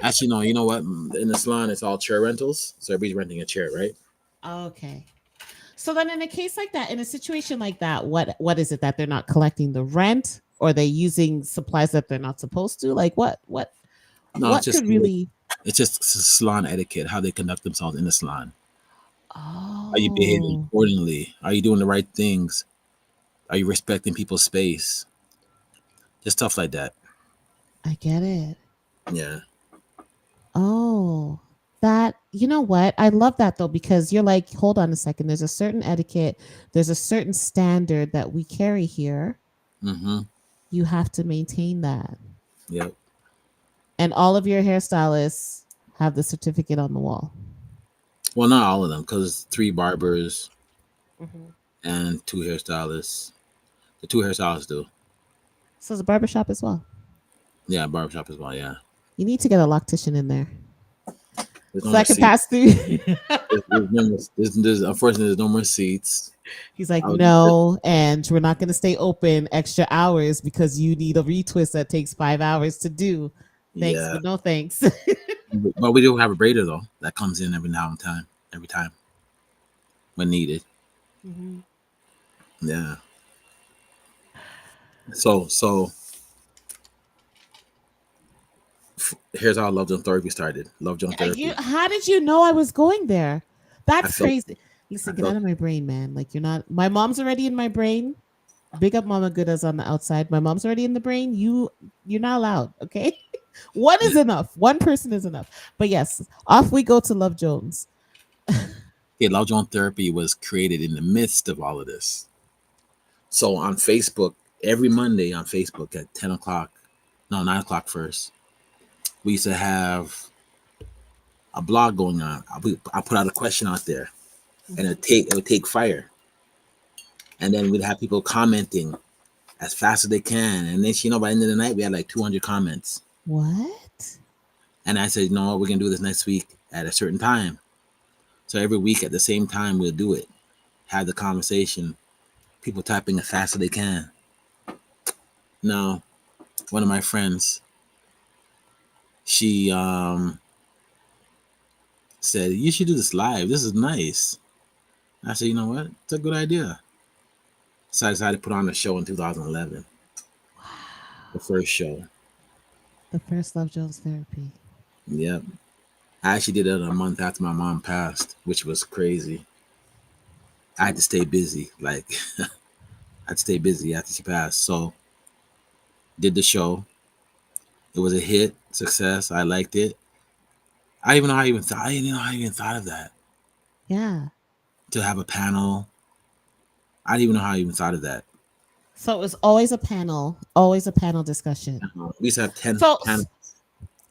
Actually, no. You know what? In the salon, it's all chair rentals, so everybody's renting a chair, right? Okay. So then in a case like that, in a situation like that, what is it that they're not collecting the rent or they using supplies that they're not supposed to? Like No, what could really it's just salon etiquette, how they conduct themselves in the salon. Are you behaving Oh, accordingly? Are you doing the right things? Are you respecting people's space? Just stuff like that. I get it. Yeah. Oh, that, you know what? I love that though, because you're like, hold on a second. There's a certain etiquette, there's a certain standard that we carry here. Mm-hmm. You have to maintain that. Yep. And all of your hairstylists have the certificate on the wall. Well, not all of them, because three barbers Mhm. and two hairstylists. The two hairstylists do. So it's a barbershop as well. Yeah, barbershop as well. Yeah. You need to get a loctician in there There's no so I more can seats. pass through. Unfortunately, there's no more seats. He's like, I was, no, and we're not going to stay open extra hours because you need a retwist that takes 5 hours to do. Thanks, yeah. but no thanks. But we do have a braider though that comes in every now and time, every time when needed. Mhm. Yeah. So here's how Love Jones Therapy started. Love Jones Therapy. How did you know I was going there? I That's felt crazy. I Listen, get out felt of my brain, man. Like you're not. My mom's already in my brain. Big up, Mama Goodas on the outside. My mom's already in the brain. You're not allowed. Okay, one yeah. is enough. One person is enough. But yes, off we go to Love Jones. Okay, Love Jones Therapy was created in the midst of all of this. So on Facebook, every Monday on Facebook at 10 o'clock, no 9 o'clock first, we used to have a blog going on. I put out a question out there, and Mhm. it would take fire, and then we'd have people commenting as fast as they can, and then by the end of the night we had like 200 comments. What? And I said, you know what, we're gonna do this next week at a certain time. So every week at the same time we'll do it. Have the conversation. People typing as fast as they can. Now, one of my friends, she said, you should do this live. This is nice. I said, you know what? It's a good idea. So I decided to put on a show in 2011, the Wow. first show. The first Love Jones therapy. Yep. I actually did it a month after my mom passed, which was crazy. I had to stay busy. Like, I had to stay busy after she passed. So, did the show. It was a hit, success. I liked it. I didn't know how I even thought of that. Yeah. To have a panel. I didn't even know how I even thought of that. So it was always a panel discussion. We used to have 10 So panels.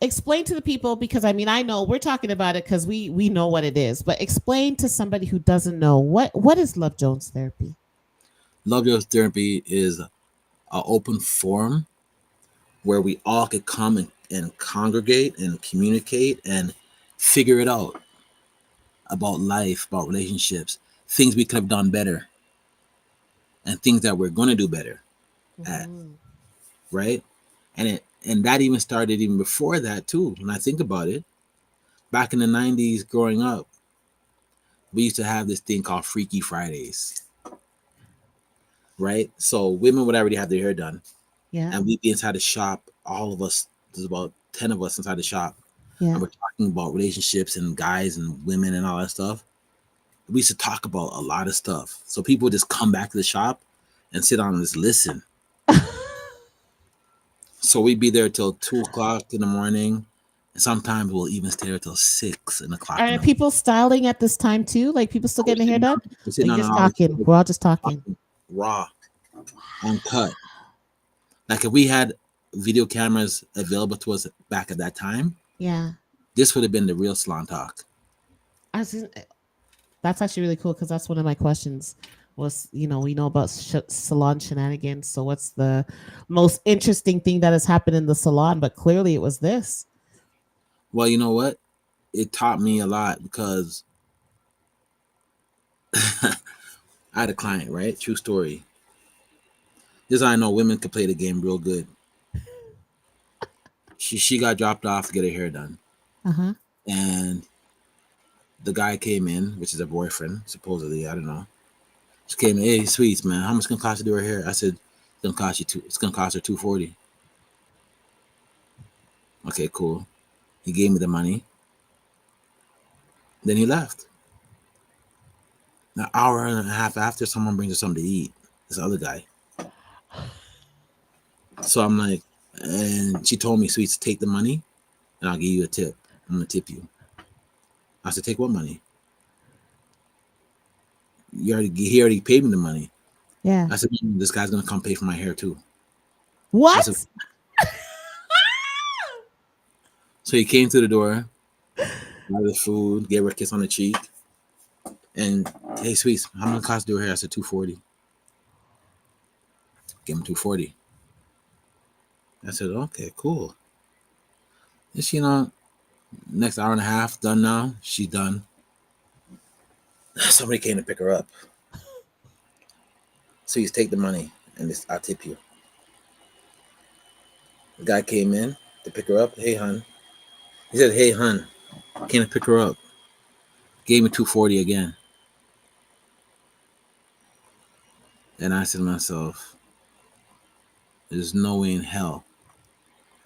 explain to the people, because I mean I know we're talking about it because we know what it is, but explain to somebody who doesn't know what is Love Jones therapy. Love Your Therapy is an open forum where we all could come and congregate and communicate and figure it out about life, about relationships, things we could have done better, and things that we're going to do better at, Mhm. right? And that even started even before that too. When I think about it, back in the 90s growing up, we used to have this thing called Freaky Fridays, right? So women would already have their hair done, Yeah. and we'd be inside the shop, all of us, there's about 10 of us inside the shop, and Yeah. we're talking about relationships and guys and women and all that stuff. We used to talk about a lot of stuff. So people would just come back to the shop and sit down and just listen. So we'd be there till 2 o'clock in the morning. And sometimes we'll even stay there till 6 o'clock in Are the morning. people styling at this time too? Like people still We're getting their hair sitting done? down, we're Or sitting you down and just all talking? We're all just talking. talking raw, uncut. Like if we had video cameras available to us back at that time, Yeah. This would have been the real salon talk. I was just, that's actually really cool because that's one of my questions was, we know about salon shenanigans. So what's the most interesting thing that has happened in the salon? But clearly it was this. Well, you know what? It taught me a lot because I had a client, right? True story. This I know women can play the game real good. She got dropped off to get her hair done, Uh-huh. and the guy came in, which is her boyfriend, supposedly. I don't know. She came in, hey, sweets, man, how much gonna cost to do her hair? I said, it's gonna cost you two. It's gonna cost her 240. Okay, cool. He gave me the money. Then he left. An hour and a half after, someone brings her something to eat. This other guy. So I'm like, and she told me, sweets, take the money, and I'll give you a tip. I'm gonna tip you. I said, take what money? He already paid me the money. Yeah. I said, this guy's gonna come pay for my hair too. I said, What? so he came to the door, got the food, gave her a kiss on the cheek, and hey, sweets, how much cost to do her hair? I said 240. Give him 240. I said, okay, cool. And she, next hour and a half done now. She's done. Somebody came to pick her up. So you take the money and I'll tip you. The guy came in to pick her up. Hey, hun. He said, hey, hun. Came to pick her up. Gave me 240 again. And I said to myself, there's no way in hell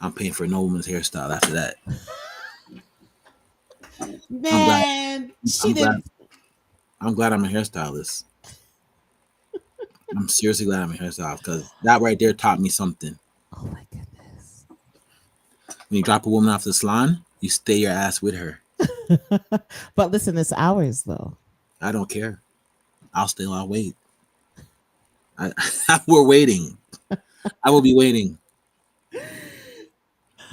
I'm paying for no woman's hairstyle after that. I'm glad. Man, she I'm glad. didn't. I'm glad I'm a hairstylist. I'm seriously glad I'm a hairstylist because that right there taught me something. Oh my goodness. When you drop a woman off the salon, you stay your ass with her. But listen, it's ours though. I don't care. I'll stay. I'll wait. I, we're waiting. I will be waiting.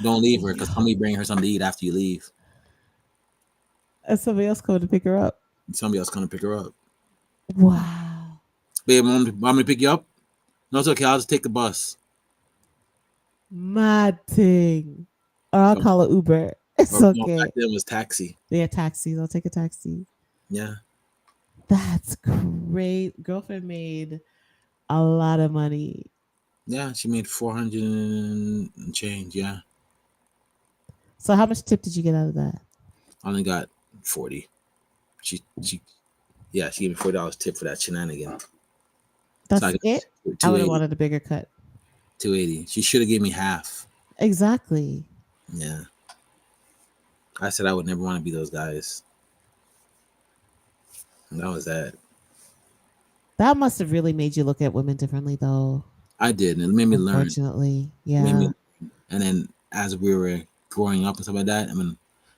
Don't leave her because Yo. somebody bring her something to eat after you leave. And somebody else coming to pick her up. And somebody else gonna pick her up. Wow. Babe, want me to pick you up? No, it's okay. I'll just take the bus. Mad thing. Or I'll So, call an Uber. It's or no, back okay. then it was taxi. Yeah, taxis. I'll take a taxi. Yeah, That's great. Girlfriend made a lot of money. yeah. She made 400 and change. Yeah, So how much tip did you get out of that? I only got 40. She yeah. She gave me $40 tip for that shenanigan. So I That's got it? I would have 280. wanted a bigger cut. 280. She should have gave me half. Exactly. Yeah, I said I would never want to be those guys. And that was that. That must have really made you look at women differently though. I did, and it made me learn. Unfortunately. It made Yeah. me, and then as we were growing up and stuff like that, I mean,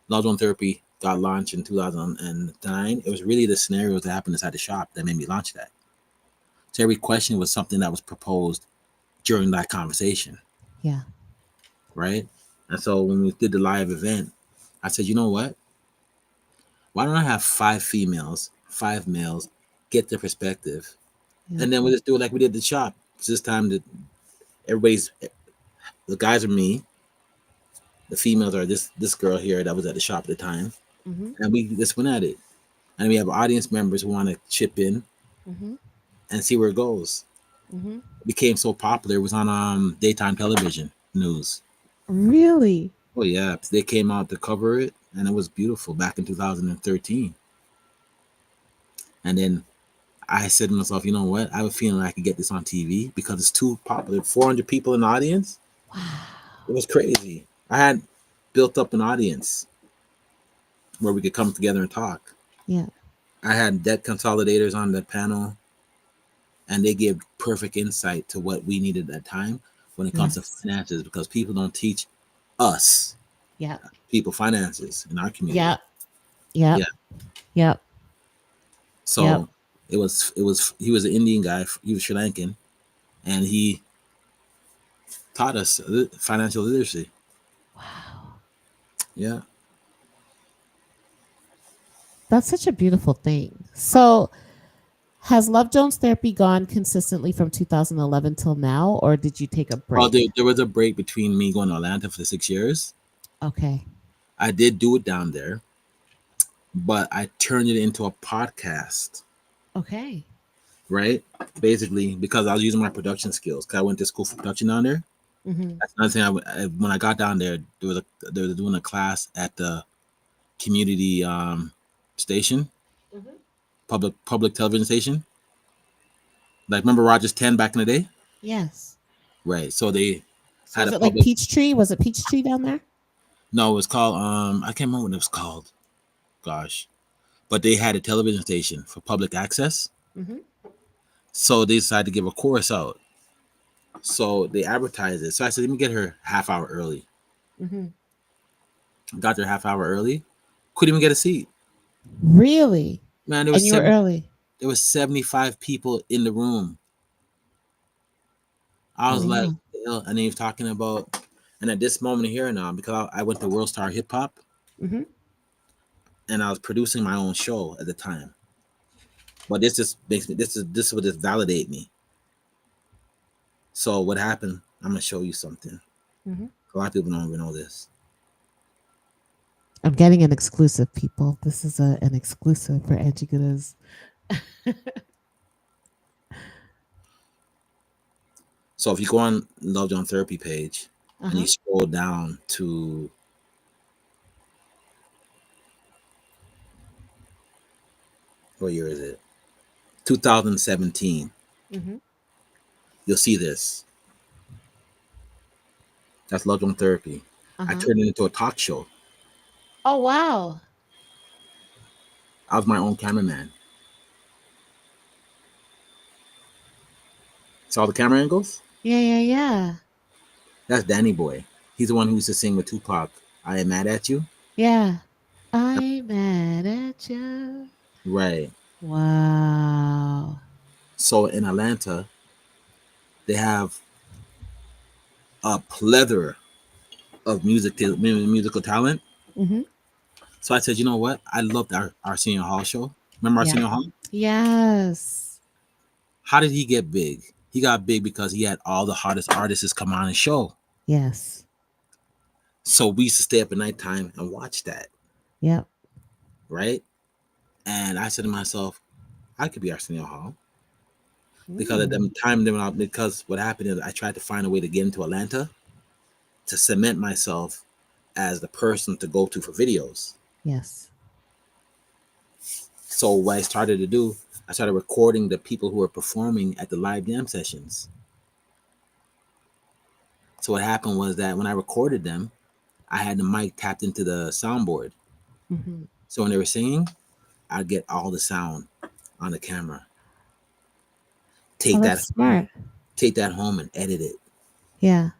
Love Zone Therapy got launched in 2009. It was really the scenarios that happened inside the shop that made me launch that. So every question was something that was proposed during that conversation, Yeah. right? And so when we did the live event, I said, you know what? Why don't I have 5 females, 5 males, get their perspective, Yeah. and then we just do it like we did the shop. It's this time that everybody's the guys are me, the females are this girl here that was at the shop at the time, Mm-hmm. and we just went at it. And we have audience members who want to chip in Mm-hmm. and see where it goes. Mm-hmm. It became so popular. It was on daytime television news. Really? Oh yeah, they came out to cover it, and it was beautiful back in 2013. And then I said to myself, you know what? I have a feeling I could get this on TV because it's too popular. 400 people in the audience. It Wow. was crazy. I had built up an audience where we could come together and talk. Yeah. I had debt consolidators on the panel, and they give perfect insight to what we needed at that time when it comes to Yes. finances because people don't teach us Yeah. people finances in our Yeah. community. Yep. Yeah. Yep. Yep. So it was he was an Indian guy, he was Sri Lankan, and he taught us financial literacy. Wow. Yeah. That's such a beautiful thing. So, has Love Jones therapy gone consistently from 2011 till now, or did you take a Well, break? there was a break between me going to Atlanta for the 6 years. Okay. I did do it down there, but I turned it into a podcast, Okay. right? Basically, because I was using my production skills. Because I went to school for production down there. Mm-hmm. That's another thing. When I got down there, they were doing a class at the community station, Mm-hmm. public television station. Like remember Rogers 10 back in the day, Yes. right? So they So had was a it like public. Peachtree? Was it Peachtree down there? No, it was called I can't remember what it was called. Gosh, but they had a television station for public access. Mm-hmm. So they decided to give a course out. So they advertised it. So I said, let me get her half hour early. Mm-hmm. Got there half hour early. Couldn't even get a seat. Really? Man, And you were early. there was 75 people in the room. I Oh was like, wow. and he was talking about, and at this moment here now, because I went to World Star Hip Hop, Mm-hmm. and I was producing my own show at the time. But this just makes me this would just validate me. So what happened? I'm gonna show you something. Mm-hmm. A lot of people don't even know this. I'm getting an exclusive, people. This is an exclusive for Angie Gooda's. So if you go on Love John Therapy page and you Uh-huh. scroll down to what year is it? 2017. Mm-hmm. You'll see this. That's Love John Therapy. I Uh-huh. turned it into a talk show. Oh wow. I was my own cameraman. Saw the camera angles? Yeah, yeah, yeah. That's Danny Boy. He's the one who used to sing with Tupac. I am mad at you. Yeah. I'm mad at you. Right. Wow. So in Atlanta, they have a plethora of musical talent. Mm-hmm. So I said, you know what? I loved our senior hall show. Remember our Yeah. senior hall? Yes. How did he get big? He got big because he had all the hottest artists come on his show. Yes. So we used to stay up at nighttime and watch that, Yep. right? And I said to myself, I could be Arsenio Hall because at the Mm. time, because what happened is I tried to find a way to get into Atlanta to cement myself as the person to go to for videos. Yes. So what I started to do, I started recording the people who were performing at the live jam sessions. So what happened was that when I recorded them, I had the mic tapped into the soundboard. Mm-hmm. So when they were singing, I'd get all the sound on the camera. Oh, Take that that's smart. take that home and edit it, Yeah.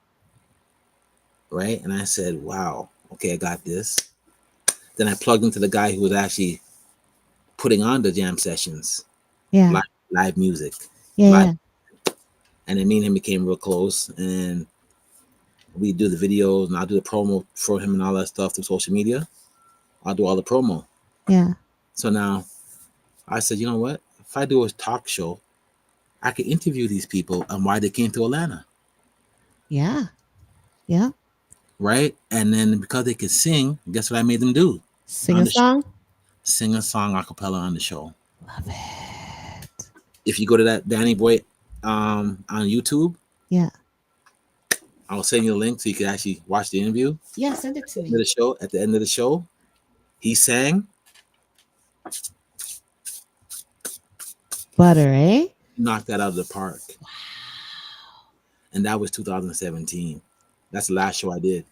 right? And I said, wow, okay, I got this. Then I plugged into the guy who was actually putting on the jam sessions, Yeah. live music, Yeah. live, Yeah. and then me and him became real close, and we do the videos, and I'll do the promo for him and all that stuff through social media. I'll do all the promo. Yeah. So now I said, you know what? If I do a talk show, I could interview these people and why they came to Atlanta, Yeah. Yeah. right? And then because they could sing, guess what I made them do Sing on a the show? song. Sing a song a cappella on the show. Love it. If you go to that Danny Boy on YouTube, Yeah. I'll send you a link so you can actually watch the interview. Yeah. Send it to At the me. show, at the end of the show, he sang, Butter, eh? knocked that out of the park, and that was 2017. That's the last show I did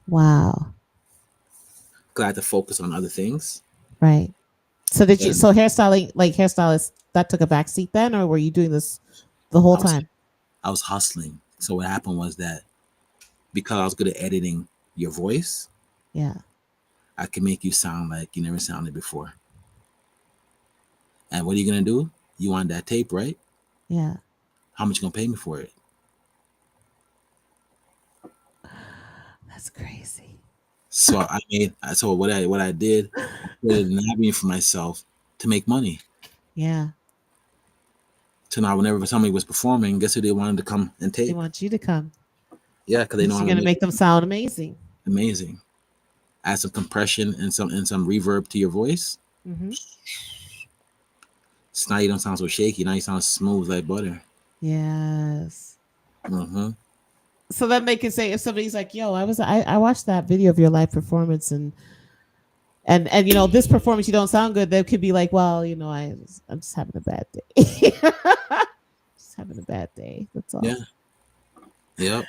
Wow. because I had to focus on other things. Right. So did you? And So hairstyling, like hairstylist, that took a back seat then, or were you doing this the whole I was time? I was hustling. So what happened was that because I was good at editing your voice, Yeah. I can make you sound like you never sounded before. And what are you gonna do? You want that tape, right? Yeah. How much you gonna pay me for it? That's crazy. So what I did, I created an avenue for myself to make money. Yeah. So now whenever somebody was performing, guess who they wanted to come and They tape? want you to come Yeah, because they know because how you're to going to make make it them sound amazing. amazing. Add some compression and some reverb to your voice. Mm-hmm. So now you don't sound so shaky. Now you sound smooth like butter. Yes. Mm-hmm. So then they can say if somebody's like, "Yo, I watched that video of your live performance and this performance you don't sound good." They could be like, "Well, I'm just having a bad day, just having a bad day. That's all." Yeah. Yep.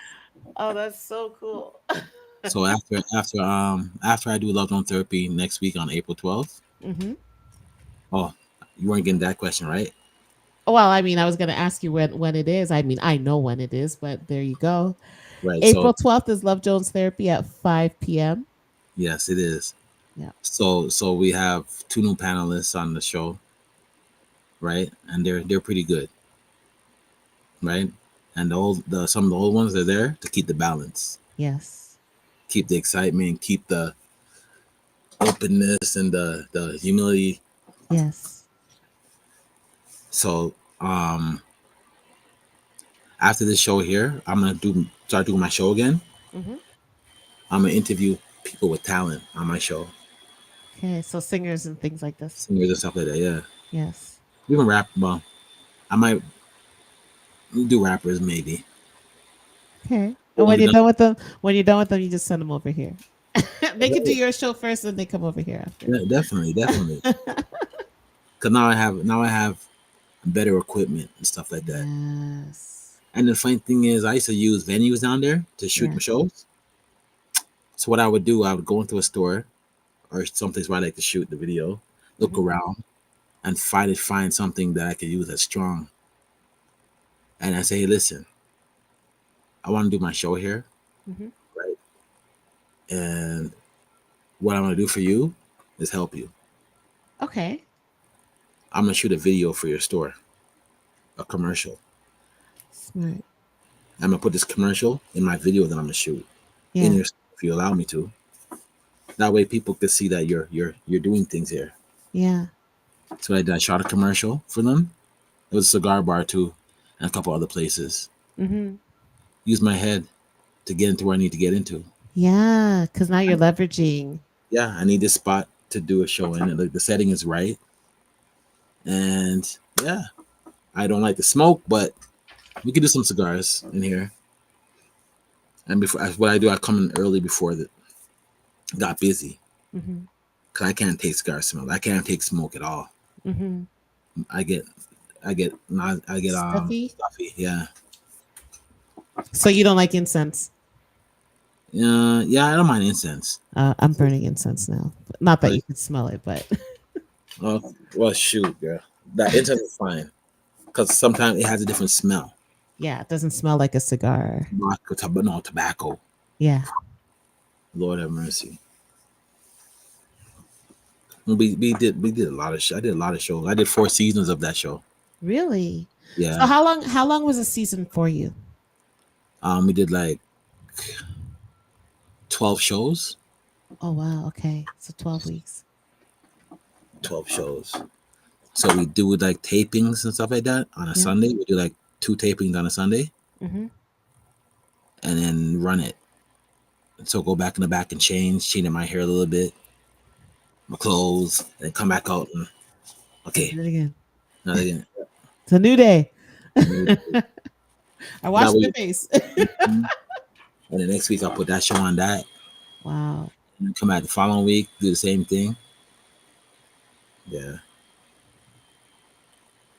Oh, that's so cool. So after I do Love Zone Therapy next week on April 12th. Hmm. Oh, you weren't getting that question right. Well, I mean, I was going to ask you when it is. I mean, I know when it is, but there you go. Right. So April 12th is Love Jones Therapy at 5 p.m. yes, it is. Yeah. So we have two new panelists on the show, right? And they're pretty good, right? And the some of the old ones are there to keep the balance, Yes. keep the excitement, keep the openness and the humility. Yes. So after this show here, I'm gonna start doing my show again. Hmm. I'm gonna interview people with talent on my show, Okay. So singers and things like this. singers and stuff like that. Yeah, Yes. even rap. Well, I might do rappers maybe. Okay. But And when when you're done with them, you just send them over here. They can do your show first, and they come over here after. yeah, definitely, definitely. Cause now I have better equipment and stuff like that. Yes. And the funny thing is, I used to use venues down there to shoot Yeah. my shows. So what I would do, I would go into a store or someplace where I like to shoot the video, look Hmm. around, and find something that I could use that's strong. And I say, hey, listen, I want to do my show here, Hmm. right? And what I'm gonna do for you is help you. Okay. I'm gonna shoot a video for your store, a commercial. Smart. I'm gonna put this commercial in my video that I'm gonna shoot in Yeah. your store if you allow me to. That way, people can see that you're doing things here. Yeah. So I did. I shot a commercial for them. It was a cigar bar too, and a couple other places. Hmm. Use my head to get into where I need to get into. Yeah. Because now you're leveraging. Yeah, I need this spot to do a show in. The setting is right, and yeah, I don't like to smoke, but we could do some cigars in here. And before what I do, I come in early before it got busy Hmm. because I can't take cigar smell. I can't take smoke at all. Hmm. I get I get Stuffy. stuffy. Yeah, So you don't like incense? yeah. I don't mind incense. I'm burning incense now. Not that But you can smell it, but well, shoot, girl, that incense is fine because sometimes it has a different smell. yeah, it doesn't smell like a cigar. But no tobacco. Yeah. Lord have mercy. We did a lot of I did a lot of shows. I did 4 seasons of that show. Really? So Yeah. how long was a season for you? We did like 12 shows. Oh wow, okay. So 12 weeks. 12 shows. So we do like tapings and stuff like that on a Yeah. Sunday. We do like 2 tapings on a Sunday Hmm. and then run it. So go back in the back and change my hair a little bit, my clothes, and come back out and okay, Do it again. now again. It's a new day. And I that washed my way, face. and the next week I'll put that show on that. Wow. And come back the following week, do the same thing. Yeah,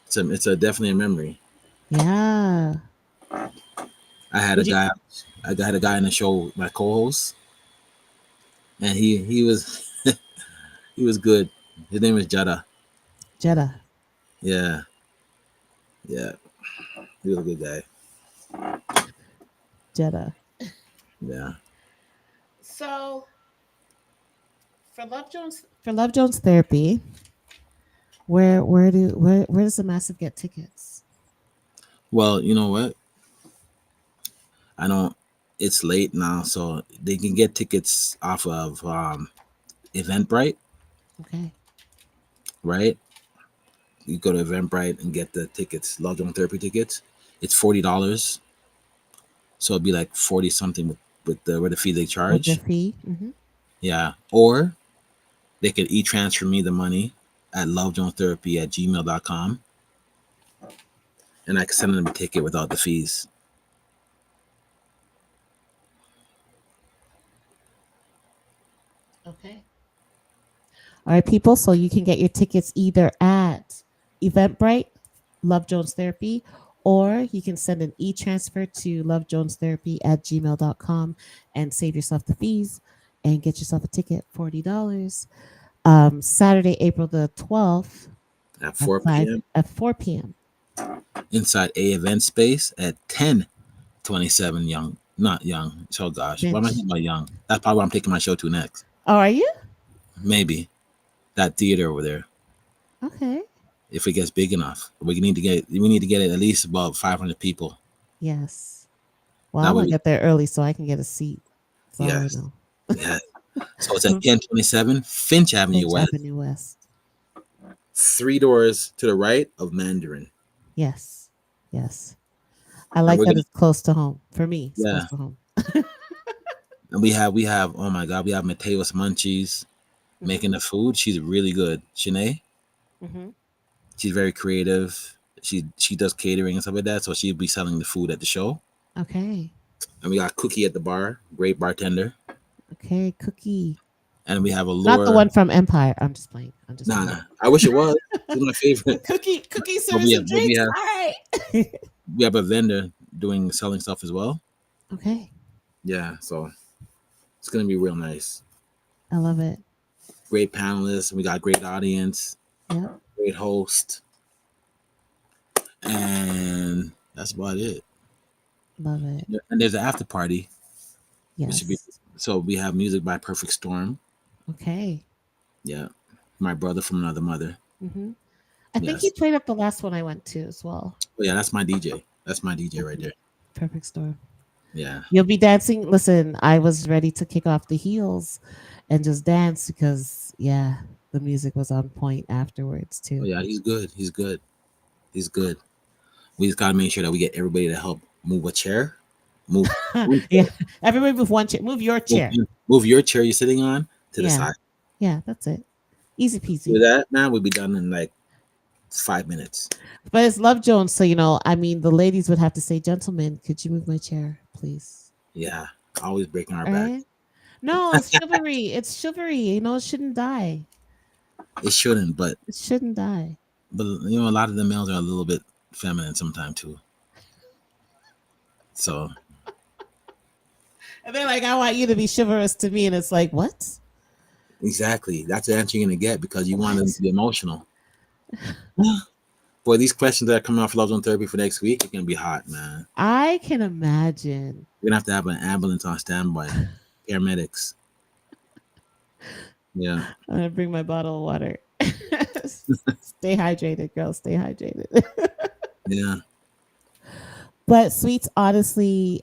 it's a definitely a memory. Yeah. I had a Would you guy, I had a guy in the show, my co-host, and he was he was good. His name was Jada. Jeddah? Yeah, yeah, he was a good guy. Jeddah. Yeah. So for Love Jones Therapy, where does the massive get tickets? Well, you know what? I don't. it's late now, so they can get tickets off of Eventbrite, Okay. right? You go to Eventbrite and get the tickets, Love Drone Therapy tickets. It's $40, so it'd be like 40 something with the fee they With the charge. fee. Yeah, or they could e-transfer me the money at lovedronetherapy@gmail.com, and I can send them a ticket without the fees. Okay. All right, people. So you can get your tickets either at Eventbrite, Love Jones Therapy, or you can send an e transfer to lovejonestherapy at gmail.com and save yourself the fees and get yourself a ticket, $40. Saturday, April the 12th At at 4 p.m. at 4 p.m. inside a event space at 10:27 young. Not young. Oh gosh. Why am I Finch. thinking about young? That's probably where I'm taking my show to next. Oh, are you? Maybe that theater over there. Okay. If it gets big enough, we need to get it at least above 500 people. Yes. Well, I'm That way going to we, get there early so I can get a seat. That's all I yes. know. Yeah. So it's at 1027 Finch Avenue Finch West, Avenue West. 3 doors to the right of Mandarin. Yes. Yes. I And like we're that gonna it's close to home. For me, it's yeah. close to home. And we have oh my god, we have Mateos Munchies hmm making the food. She's really good. Shanae, hmm she's very creative. She does catering and stuff like that. So she'll be selling the food at the show. Okay. And we got Cookie at the bar, great bartender. Okay. Cookie. And we have Not the Allure. one from Empire. I'm just playing. I'm just Nah, playing. nah, I wish it was. She's my favorite. Cookie But serving some but drinks. All right. we have a vendor doing selling stuff as well. Okay. Yeah, so it's gonna be real nice. I love it. Great panelists. We got great audience, Yep. great host, and that's about it. Love it. And there's an after party. It should be Yes. so. We have music by Perfect Storm. Okay. Yeah, my brother from another mother. hmm I think he Yes. played at the last one I went to as well. Oh yeah, that's my DJ. That's my DJ right Mhm. there. Perfect storm. Yeah. You'll be dancing. Listen, I was ready to kick off the heels and just dance because, yeah, the music was on point afterwards Oh too. yeah, he's good. He's good. He's good. We just gotta make sure that we get everybody to help move a chair, move, move, Yeah, everybody move one chair. Move your move, chair. move your chair you're sitting on to the Yeah, side. yeah, that's it. Easy Do peasy. that, man. We'll be done in like 5 minutes. But it's Love Jones, so I mean, the ladies would have to say, "Gentlemen, could you move my chair, please?" Yeah, always breaking our All back. right. No, it's chivalry. It's chivalry. It shouldn't die. It shouldn't, It shouldn't die. but a lot of the males are a little bit feminine sometimes too. So And they're like, "I want you to be chivalrous to me," and it's like, what? exactly, that's the answer you're gonna get because you want them What? to be emotional. Boy, these questions that are coming off Love Zone Therapy for next week are gonna be hot, man. I can imagine. We're gonna have to have an ambulance on standby, paramedics. Yeah, I'm gonna bring my bottle of water. Stay hydrated, girl. Stay hydrated. yeah. But sweets, honestly,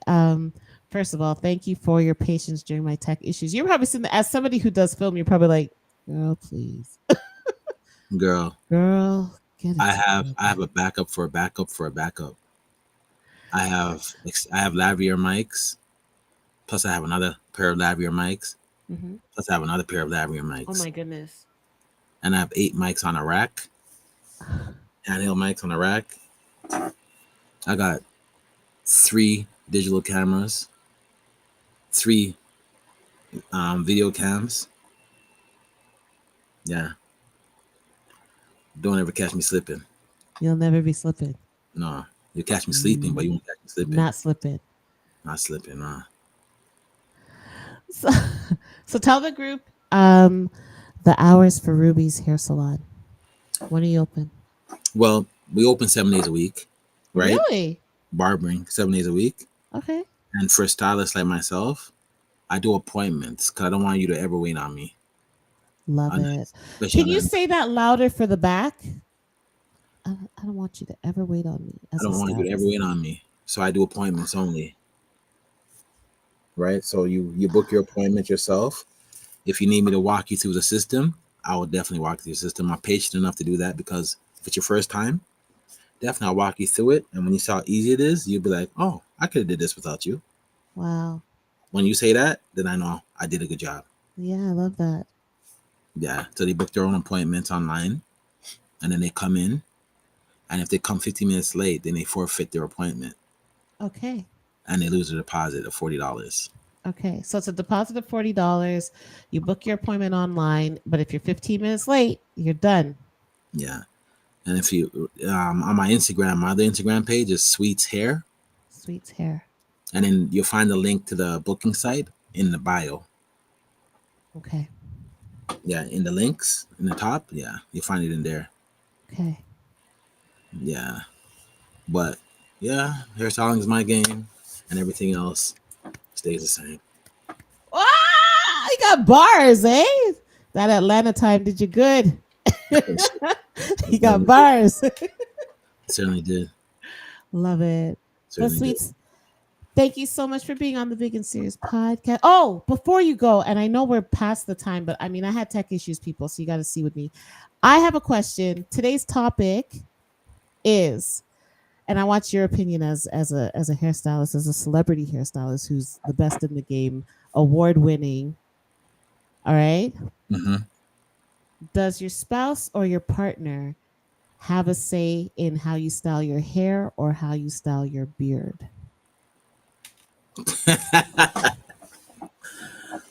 first of all, thank you for your patience during my tech issues. You're probably sitting there, as somebody who does film, you're probably like, girl, please. Girl, Girl, get it I have together. a backup for a backup for a backup. I have lavalier mics. Plus, I have another pair of lavalier mics. hmm Plus, I have another pair of lavalier Oh mics, my goodness. and I have 8 mics on a rack. Handheld mics on a rack. I got 3 digital cameras, 3 video cams. Yeah, don't ever catch me slipping. You'll never be slipping. No, you catch me sleeping, but you Mm, won't catch me slipping. not slipping. Not slipping. Nah. So, so tell the group the hours for Ruby's hair salon. When are you open? Well, we open 7 days a week, right? Really? Barbering 7 days a week, Okay. and for stylists like myself, I do appointments because I don't want you to ever wait on me, Love on, it. especially Can on you that. say that louder for the back? I don't want you to ever wait on me I as a don't want you to ever stylist. wait on me, so I do appointments only. right? So you book your appointment yourself. If you need me to walk you through the system, I will definitely walk you through the system. I'm patient enough to do that because if it's your first time, definitely I'll walk you through it. And when you saw how easy it is, you'll be like, oh, I could have did this without you. Wow. When you say that, then I know I did a good job. Yeah, I love that. Yeah. So they book their own appointments online and then they come in. And if they come 15 minutes late, then they forfeit their appointment Okay. and they lose a deposit of $40. Okay. So it's a deposit of $40. You book your appointment online, but if you're 15 minutes late, you're done. Yeah. And if you on my Instagram, my other Instagram page is Sweets Hair, Sweet's hair. and then you'll find the link to the booking site in the bio. Okay. Yeah, in the links in the top. Yeah, you'll find it in there. Okay. Yeah, but yeah, hairstyling is my game, and everything else stays the same. Ah, you got bars, eh? That Atlanta time did you good. You got bars. Certainly did. Love it. But Certainly did. sweets, thank you so much for being on the Big and Serious podcast. Oh, before you go, and I know we're past the time, but I mean, I had tech issues, people, so you got to see with me. I have a question. Today's topic is, and I want your opinion as a hairstylist, as a celebrity hairstylist who's the best in the game, award winning. All right. Mm-hmm. Does your spouse or your partner have a say in how you style your hair or how you style your beard?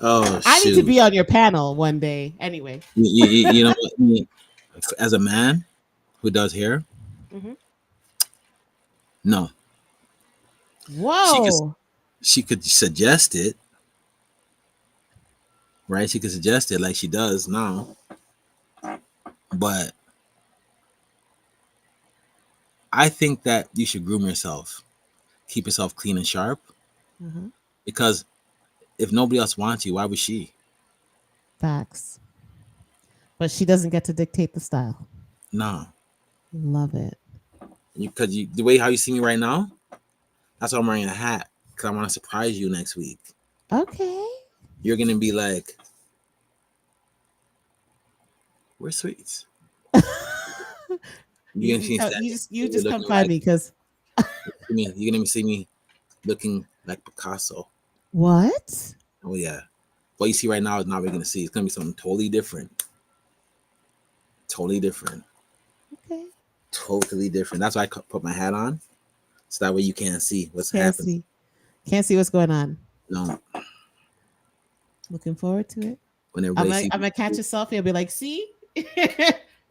Oh I need to shoot! be on your panel one day. Anyway. You know what? As a man who does hair, Mhm. no, she could Whoa. she could suggest it, right? She could suggest it like she does now, but I think that you should groom yourself, keep yourself clean and sharp, Uh-huh. because if nobody else wants you, why would she? Facts. But she doesn't get to dictate the style. No, Love it. because the way how you see me right now, that's why I'm wearing a hat because I want to surprise you next week. Okay. You're gonna be like, "Where's Sweets?" You're gonna you, see me tell, standing. you You're just come looking find like me because you're gonna see me looking like Picasso. what? Oh yeah, what you see right now is not what you're gonna see. It's gonna be something totally different. Totally different. Okay. Totally different. That's why I put my hat on, so that way you can't see what's Can't happening. see. Can't see what's going on. No, Looking forward to it. when I'm everybody gonna, see I'm me, gonna catch a selfie. I'll be like, see? Here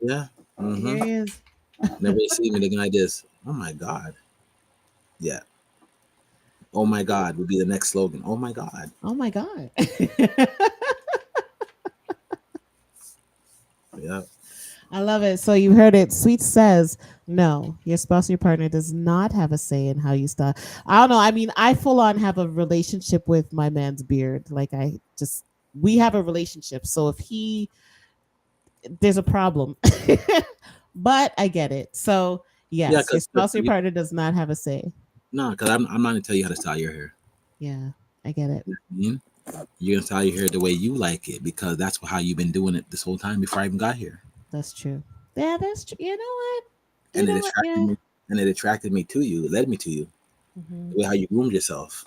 yeah. Mm-hmm. he is. When everybody see me, they're gonna like this. Oh my god. Yeah. Oh my god would be the next slogan. Oh my god. Oh my God. Yeah. I love it. So you heard it. Sweet says, no, your spouse or your partner does not have a say in how you style. I don't know. I mean, I full on have a relationship with my man's beard. Like we have a relationship. So if there's a problem, but I get it. So Yeah, yes, your because spouse or your partner does not have a say. no, because I'm not gonna tell you how to style your hair. Yeah, I get it. You know what I mean? You're gonna style your hair the way you like it because that's how you've been doing it this whole time before I even got here. That's true. Yeah, that's true. You know what? You And it know what? attracted Yeah. me and it attracted me to you. It led me to you. Hmm. The way how you groomed yourself.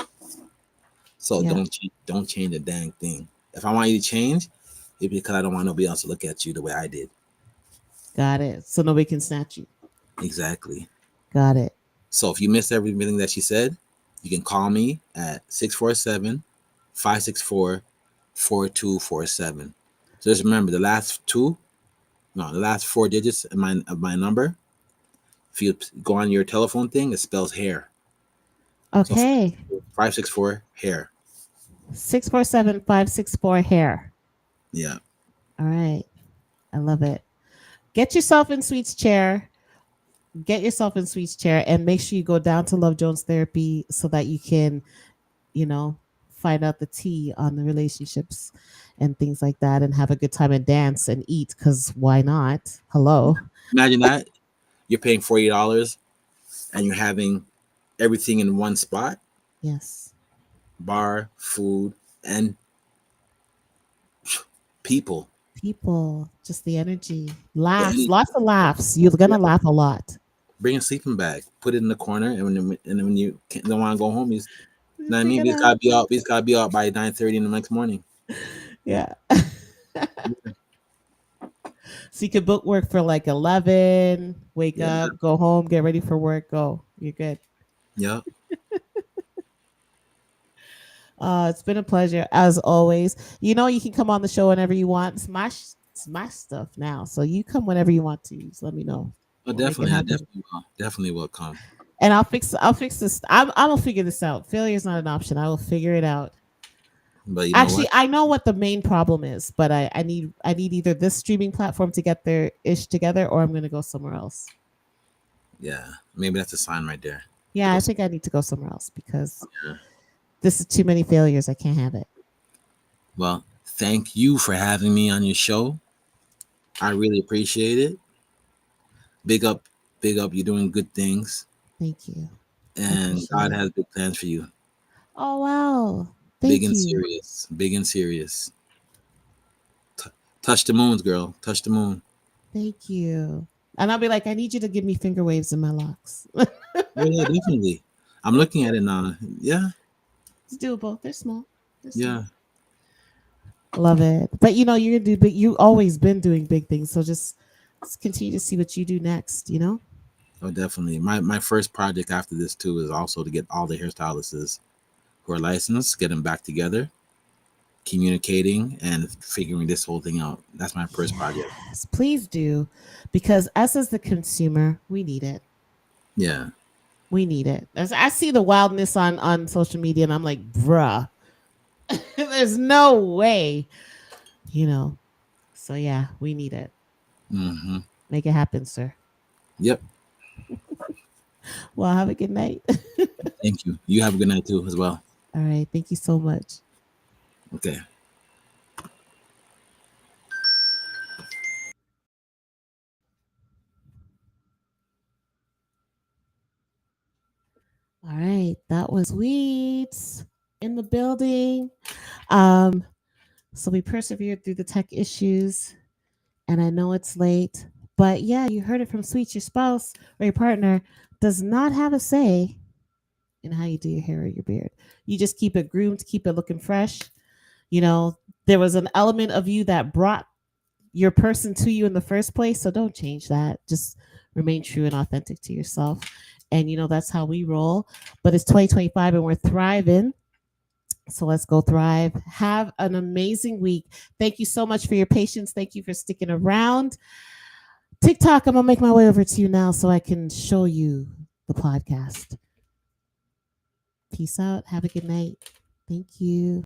So Yeah. don't change a dang thing. If I want you to change, it's because I don't want nobody else to look at you the way I did. Got it. So nobody can snatch you. Exactly. Got it. So if you missed everything that she said, you can call me at 647-564-4247. So just remember the last four digits of my number. If you go on your telephone thing, it spells hair. So Okay. 564 hair. 647-564 hair. Yeah. All right. I love it. Get yourself in Sweet's chair. Get yourself in Sweet's chair and make sure you go down to Love Jones Therapy so that you can, you know, find out the tea on the relationships and things like that and have a good time and dance and eat because why not? Hello. Imagine that you're paying $40 and you're having everything in one spot. Yes. bar, food, and people. People, just the energy, The laughs, energy. lots of laughs. You're gonna Yeah. laugh a lot. Bring a sleeping bag, put it in the corner, and when you don't want to go home, you know what I You're mean. We gonna just have gotta be out. We just gotta be out by 9:30 in the next morning. yeah. So you could book work for like 11, wake Yeah. up, go home, get ready for work, go. You're good. Yep. It's been a pleasure as always. You know, you can come on the show whenever you want. It's my stuff now, so you come whenever you want to. Just let me know. Oh, We'll make it definitely. I happen. definitely will. Definitely will come. And I'll fix this. I'm gonna figure this out. Failure is not an option. I will figure it out. But you know Actually, what? I know what the main problem is, but I need either this streaming platform to get their ish together, or I'm gonna go somewhere else. Yeah. Maybe that's a sign right there to Yeah, go. I think I need to go somewhere else because Yeah. this is too many failures. I can't have it. Well, thank you for having me on your show. I really appreciate it. Big up, big up. You're doing good things, Thank you. I and appreciate God it. has big plans for you. Oh wow. Big Thank and you. serious. Big and serious. Touch the moons, girl. Touch the moon. Thank you. And I'll be like, I need you to give me finger waves in my locks. Oh yeah, definitely. I'm looking at it now. Yeah, It's doable. They're small. They're yeah. small. Love it. But you know, you're gonna do big. You always been doing big things. So just continue to see what you do next. You know. Oh, definitely. My first project after this too is also to get all the hairstylists who are licensed, get them back together, communicating, and figuring this whole thing out. That's my first project. Yes, please do, because us as the consumer, we need it. Yeah. We need it. As I see the wildness on social media, and I'm like, bruh, there's no way. You know. So yeah, we need it. Mm-hmm. Make it happen, sir. Yep. Well, have a good night. Thank you. You have a good night too, as well. All right. Thank you so much. Okay. All right. That was Weeds in the building. Um, so we persevered through the tech issues, and I know it's late, but yeah, you heard it from Sweet. Your spouse or your partner does not have a say in how you do your hair or your beard. You just keep it groomed, keep it looking fresh. You know, there was an element of you that brought your person to you in the first place. So don't change that. Just remain true and authentic to yourself. And you know, that's how we roll. But it's 2025 and we're thriving. So let's go thrive. Have an amazing week. Thank you so much for your patience. Thank you for sticking around. TikTok, I'm going to make my way over to you now so I can show you the podcast. Peace out. Have a good night. Thank you.